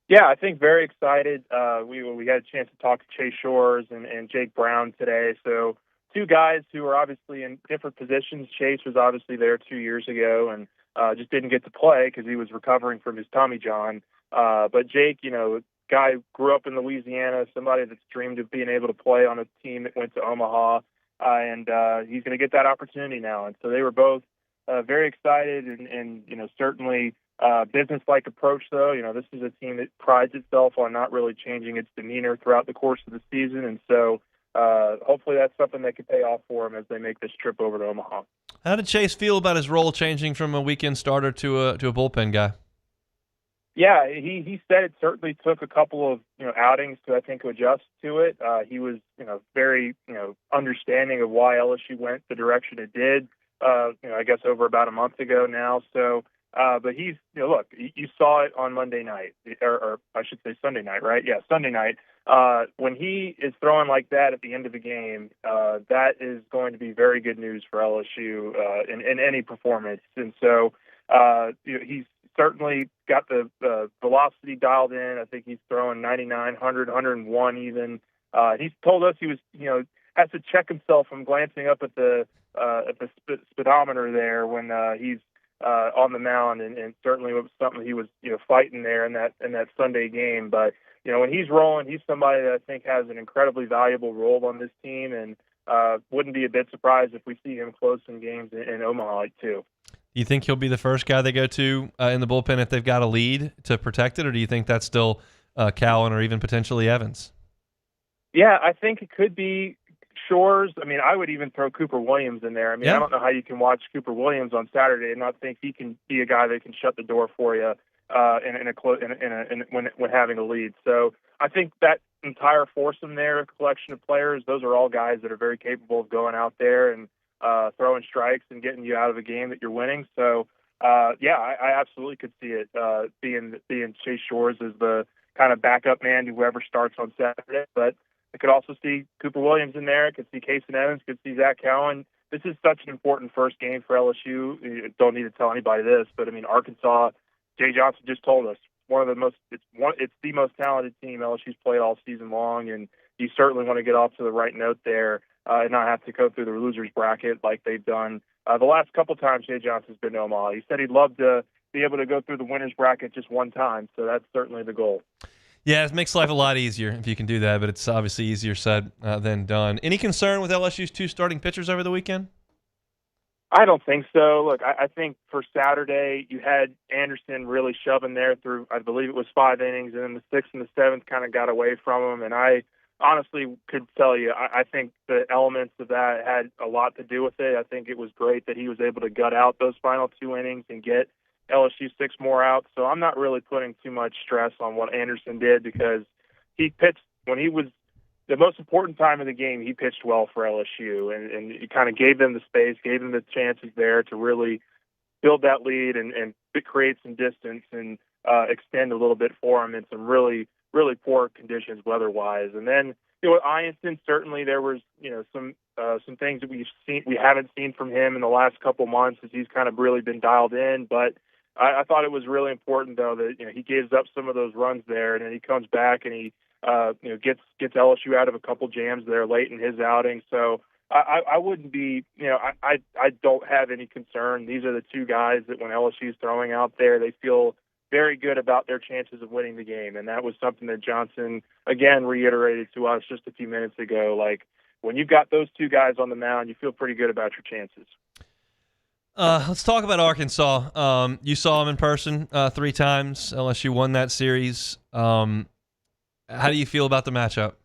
Yeah, I think very excited. We had a chance to talk to Chase Shores and Jake Brown today. So two guys who are obviously in different positions. Chase was obviously there 2 years ago and just didn't get to play because he was recovering from his Tommy John. But Jake, guy grew up in Louisiana, somebody that's dreamed of being able to play on a team that went to Omaha, and he's going to get that opportunity now. And so they were both very excited and certainly business-like approach, though. This is a team that prides itself on not really changing its demeanor throughout the course of the season, and so hopefully that's something that could pay off for him as they make this trip over to Omaha. How did Chase feel about his role changing from a weekend starter to a bullpen guy? Yeah, he said it certainly took a couple of outings to, I think, adjust to it. He was very understanding of why LSU went the direction it did. I guess over about a month ago now. So, but he's look, you saw it on Monday night, or I should say Sunday night, right? Yeah, Sunday night. When he is throwing like that at the end of the game, that is going to be very good news for LSU in any performance. And so he's certainly got the velocity dialed in. I think he's throwing 99, 100, 101 even. He's told us he was, has to check himself from glancing up at the speedometer there when he's on the mound, and certainly it was something he was fighting there in that Sunday game. But when he's rolling, he's somebody that I think has an incredibly valuable role on this team, and wouldn't be a bit surprised if we see him close some games in Omaha too. Do you think he'll be the first guy they go to in the bullpen if they've got a lead to protect it, or do you think that's still Cowan or even potentially Evans? Yeah, I think it could be Shores. I mean, I would even throw Cooper Williams in there. I mean, I don't know how you can watch Cooper Williams on Saturday and not think he can be a guy that can shut the door for you when having a lead. So I think that entire foursome there, a collection of players, those are all guys that are very capable of going out there and throwing strikes and getting you out of a game that you're winning. So, I absolutely could see it being Chase Shores as the kind of backup man to whoever starts on Saturday. But I could also see Cooper Williams in there. I could see Kason Evans. Could see Zach Cowan. This is such an important first game for LSU. You don't need to tell anybody this, but I mean, Arkansas. Jay Johnson just told us it's the most talented team LSU's played all season long, and you certainly want to get off to the right note there and not have to go through the losers bracket like they've done the last couple times Jay Johnson's been to Omaha. He said he'd love to be able to go through the winners bracket just one time, so that's certainly the goal. Yeah, it makes life a lot easier if you can do that, but it's obviously easier said than done. Any concern with LSU's two starting pitchers over the weekend? I don't think so. Look, I think for Saturday, you had Anderson really shoving there through, I believe it was 5 innings, and then the 6th and the 7th kind of got away from him. And I honestly could tell you, I think the elements of that had a lot to do with it. I think it was great that he was able to gut out those final 2 innings and get LSU 6 more outs. So I'm not really putting too much stress on what Anderson did because he pitched when he was the most important time of the game. He pitched well for LSU and he kind of gave them the space, gave them the chances there to really build that lead and create some distance and extend a little bit for him in some really, really poor conditions weather-wise. And then, with Ianson, certainly there was, some things that we haven't seen from him in the last couple months as he's kind of really been dialed in. But I thought it was really important, though, that he gives up some of those runs there, and then he comes back and he gets LSU out of a couple jams there late in his outing. So I wouldn't be, I don't have any concern. These are the two guys that when LSU's throwing out there, they feel very good about their chances of winning the game. And that was something that Johnson, again, reiterated to us just a few minutes ago. Like, when you've got those two guys on the mound, you feel pretty good about your chances. Let's talk about Arkansas. You saw them in person 3 times. LSU won that series. How do you feel about the matchup?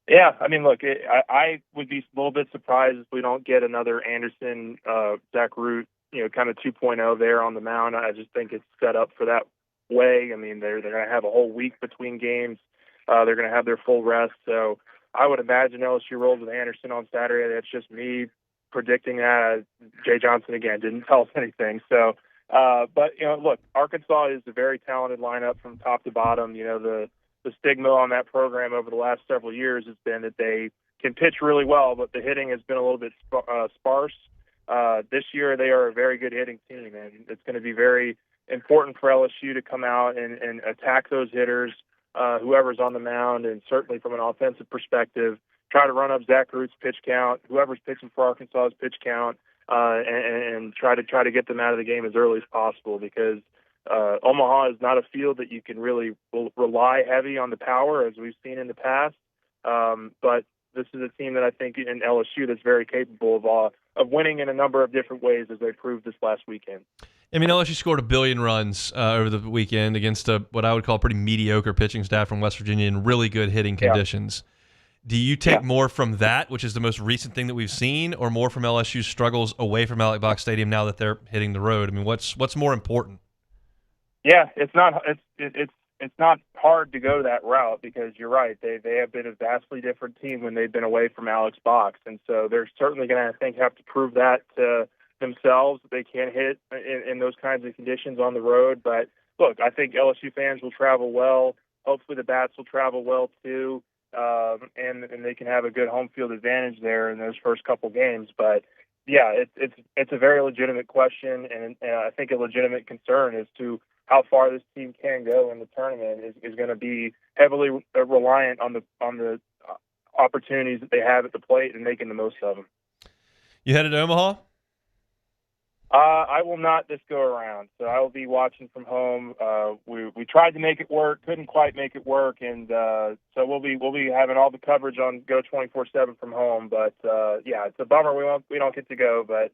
Yeah, I mean, look, I would be a little bit surprised if we don't get another Anderson, Zach Root, kind of 2.0 there on the mound. I just think it's set up for that way. I mean, they're going to have a whole week between games. They're going to have their full rest. So I would imagine LSU rolls with Anderson on Saturday. That's just me predicting that. Jay Johnson, again, didn't tell us anything. So, but, look, Arkansas is a very talented lineup from top to bottom. The the stigma on that program over the last several years has been that they can pitch really well, but the hitting has been a little bit sparse. This year they are a very good hitting team, and it's going to be very important for LSU to come out and attack those hitters, whoever's on the mound, and certainly from an offensive perspective, try to run up Zach Root's pitch count, whoever's pitching for Arkansas's pitch count, and try to get them out of the game as early as possible, because Omaha is not a field that you can really rely heavy on the power as we've seen in the past. But this is a team that I think in LSU that's very capable of winning in a number of different ways, as they proved this last weekend. I mean, LSU scored 1 billion runs over the weekend against what I would call a pretty mediocre pitching staff from West Virginia in really good hitting conditions. Do you take more from that, which is the most recent thing that we've seen, or more from LSU's struggles away from Alex Box Stadium now that they're hitting the road? I mean, what's more important? Yeah, it's not hard to go that route, because you're right. They have been a vastly different team when they've been away from Alex Box, and so they're certainly going to have to prove that to themselves. They can hit in those kinds of conditions on the road. But look, I think LSU fans will travel well. Hopefully the bats will travel well too, and they can have a good home field advantage there in those first couple games. But yeah, it's a very legitimate question, and I think a legitimate concern as to how far this team can go in the tournament is going to be heavily reliant on the opportunities that they have at the plate and making the most of them. You headed to Omaha? I will not this go around, so I will be watching from home. We tried to make it work, couldn't quite make it work, and so we'll be having all the coverage on Go 24/7 from home. But yeah, it's a bummer we don't get to go, but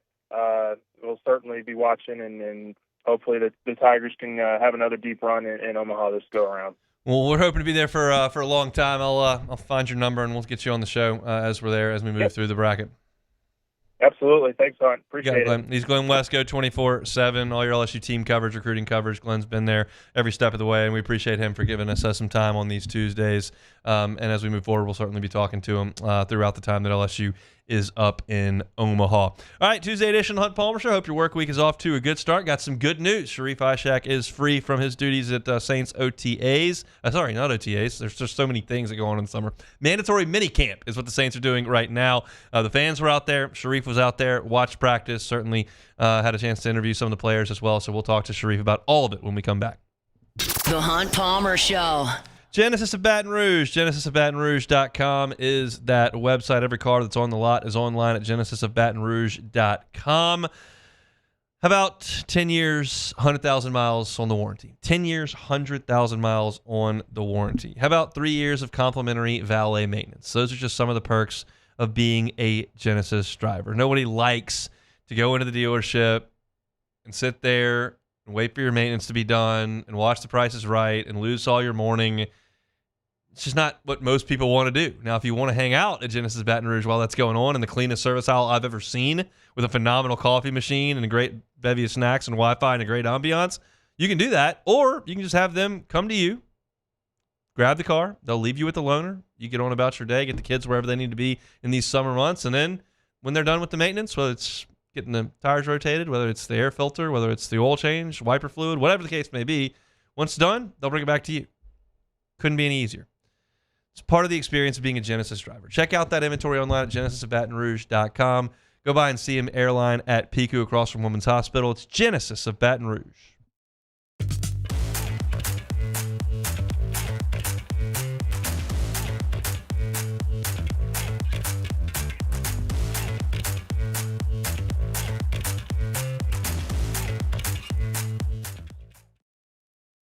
we'll certainly be watching, and hopefully the Tigers can have another deep run in Omaha this go around. Well, we're hoping to be there for a long time. I'll find your number and we'll get you on the show as we're there, as we move through the bracket. Absolutely. Thanks, Hunt. Appreciate it. Glenn. He's Glen West, Go 24/7, all your LSU team coverage, recruiting coverage. Glenn's been there every step of the way, and we appreciate him for giving us some time on these Tuesdays. And as we move forward, we'll certainly be talking to him throughout the time that LSU is up in Omaha. All right, Tuesday edition of the Hunt Palmer Show. Hope your work week is off to a good start. Got some good news. Sheree Aishek is free from his duties at Saints OTAs. Sorry, not OTAs. There's just so many things that go on in the summer. Mandatory minicamp is what the Saints are doing right now. The fans were out there. Sharief was out there, watched practice, certainly had a chance to interview some of the players as well. So we'll talk to Sharief about all of it when we come back. The Hunt Palmer Show. Genesis of Baton Rouge. GenesisofBatonRouge.com is that website. Every car that's on the lot is online at GenesisofBatonRouge.com. How about 10 years, 100,000 miles on the warranty? 10 years, 100,000 miles on the warranty. How about 3 years of complimentary valet maintenance? Those are just some of the perks of being a Genesis driver. Nobody likes to go into the dealership and sit there and wait for your maintenance to be done and watch the Price is Right and lose all your morning. It's just not what most people want to do. Now, if you want to hang out at Genesis Baton Rouge while that's going on in the cleanest service aisle I've ever seen, with a phenomenal coffee machine and a great bevy of snacks and Wi-Fi and a great ambiance, you can do that. Or you can just have them come to you, grab the car, they'll leave you with the loaner, you get on about your day, get the kids wherever they need to be in these summer months, and then when they're done with the maintenance, whether it's getting the tires rotated, whether it's the air filter, whether it's the oil change, wiper fluid, whatever the case may be, once it's done, they'll bring it back to you. Couldn't be any easier. It's part of the experience of being a Genesis driver. Check out that inventory online at GenesisofBatonRouge.com. Go by and see him airline at Pico across from Women's Hospital. It's Genesis of Baton Rouge.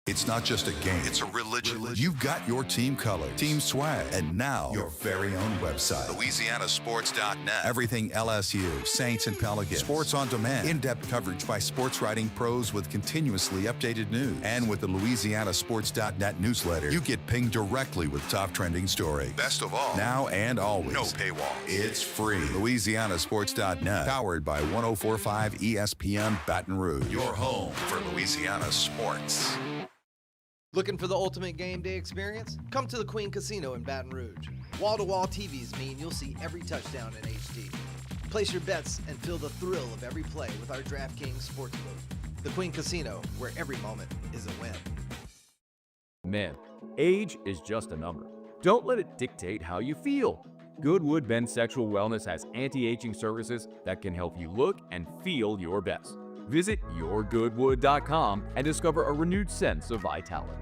It's not just a game, it's a religion. You've got your team colors, team swag, and now your very own website. LouisianaSports.net. Everything LSU, Saints, and Pelicans. Sports on demand. In-depth coverage by sports writing pros with continuously updated news. And with the LouisianaSports.net newsletter, you get pinged directly with top trending stories. Best of all, now and always, no paywall. It's free. LouisianaSports.net. Powered by 104.5 ESPN Baton Rouge. Your home for Louisiana sports. Looking for the ultimate game day experience? Come to the Queen Casino in Baton Rouge. Wall-to-wall TVs mean you'll see every touchdown in HD. Place your bets and feel the thrill of every play with our DraftKings Sportsbook. The Queen Casino, where every moment is a win. Man, Age is just a number. Don't let it dictate how you feel. Goodwood Men's Sexual Wellness has anti-aging services that can help you look and feel your best. Visit yourgoodwood.com and discover a renewed sense of vitality.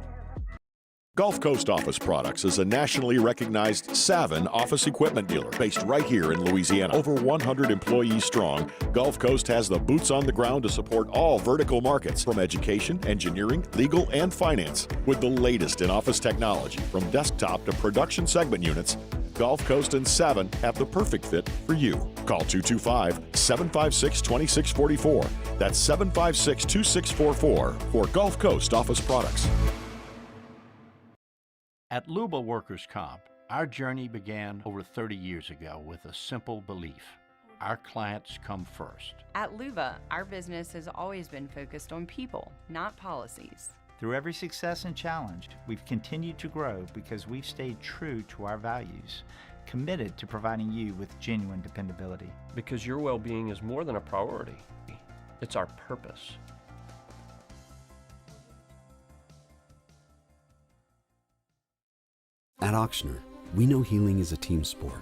Gulf Coast Office Products is a nationally recognized Savin office equipment dealer based right here in Louisiana. Over 100 employees strong, Gulf Coast has the boots on the ground to support all vertical markets from education, engineering, legal, and finance. With the latest in office technology from desktop to production segment units, Gulf Coast and Savin have the perfect fit for you. Call 225-756-2644. That's 756-2644 for Gulf Coast Office Products. At Luba Workers' Comp, our journey began over 30 years ago with a simple belief: our clients come first. At Luba, our business has always been focused on people, not policies. Through every success and challenge, we've continued to grow because we've stayed true to our values, committed to providing you with genuine dependability. Because your well-being is more than a priority. It's our purpose. At Ochsner, we know healing is a team sport.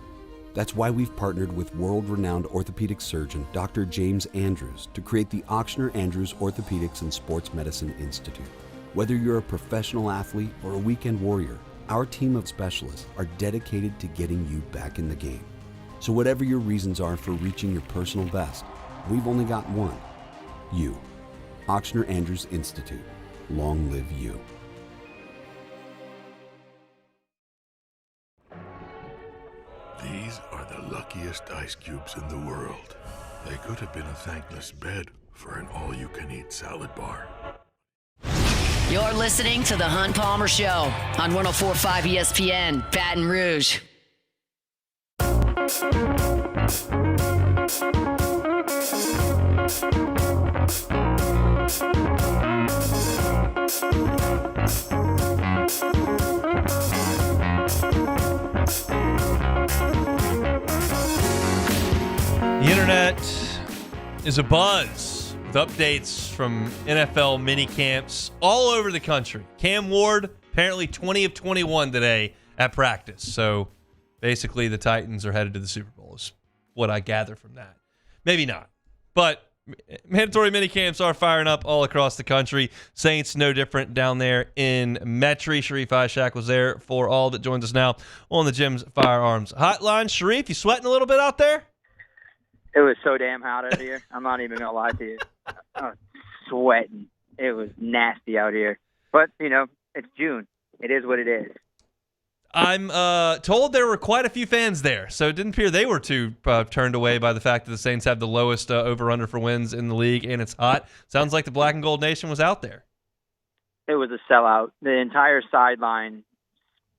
That's why we've partnered with world-renowned orthopedic surgeon Dr. James Andrews to create the Ochsner Andrews Orthopedics and Sports Medicine Institute. Whether you're a professional athlete or a weekend warrior, our team of specialists are dedicated to getting you back in the game. So whatever your reasons are for reaching your personal best, we've only got one: you. Ochsner Andrews Institute. Long live you. These are the luckiest ice cubes in the world. They could have been a thankless bed for an all-you-can-eat salad bar. You're listening to The Hunt Palmer Show on 104.5 ESPN, Baton Rouge. The internet is abuzz with updates from NFL minicamps all over the country. Cam Ward, apparently 20 of 21 today at practice. So basically the Titans are headed to the Super Bowl is what I gather from that. Maybe not. But mandatory minicamps are firing up all across the country. Saints no different down there in Metairie. Sheree Aishek was there for all that joins us now on the Jim's Firearms Hotline. Sharief, you sweating a little bit out there? It was so damn hot out here. I'm not even going to lie to you. I was sweating. It was nasty out here. But, you know, it's June. It is what it is. I'm told there were quite a few fans there, so it didn't appear they were too turned away by the fact that the Saints have the lowest over-under for wins in the league, and it's hot. Sounds like the Black and Gold Nation was out there. It was a sellout. The entire sideline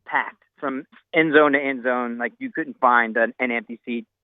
packed from end zone to end zone. Like, you couldn't find an empty seat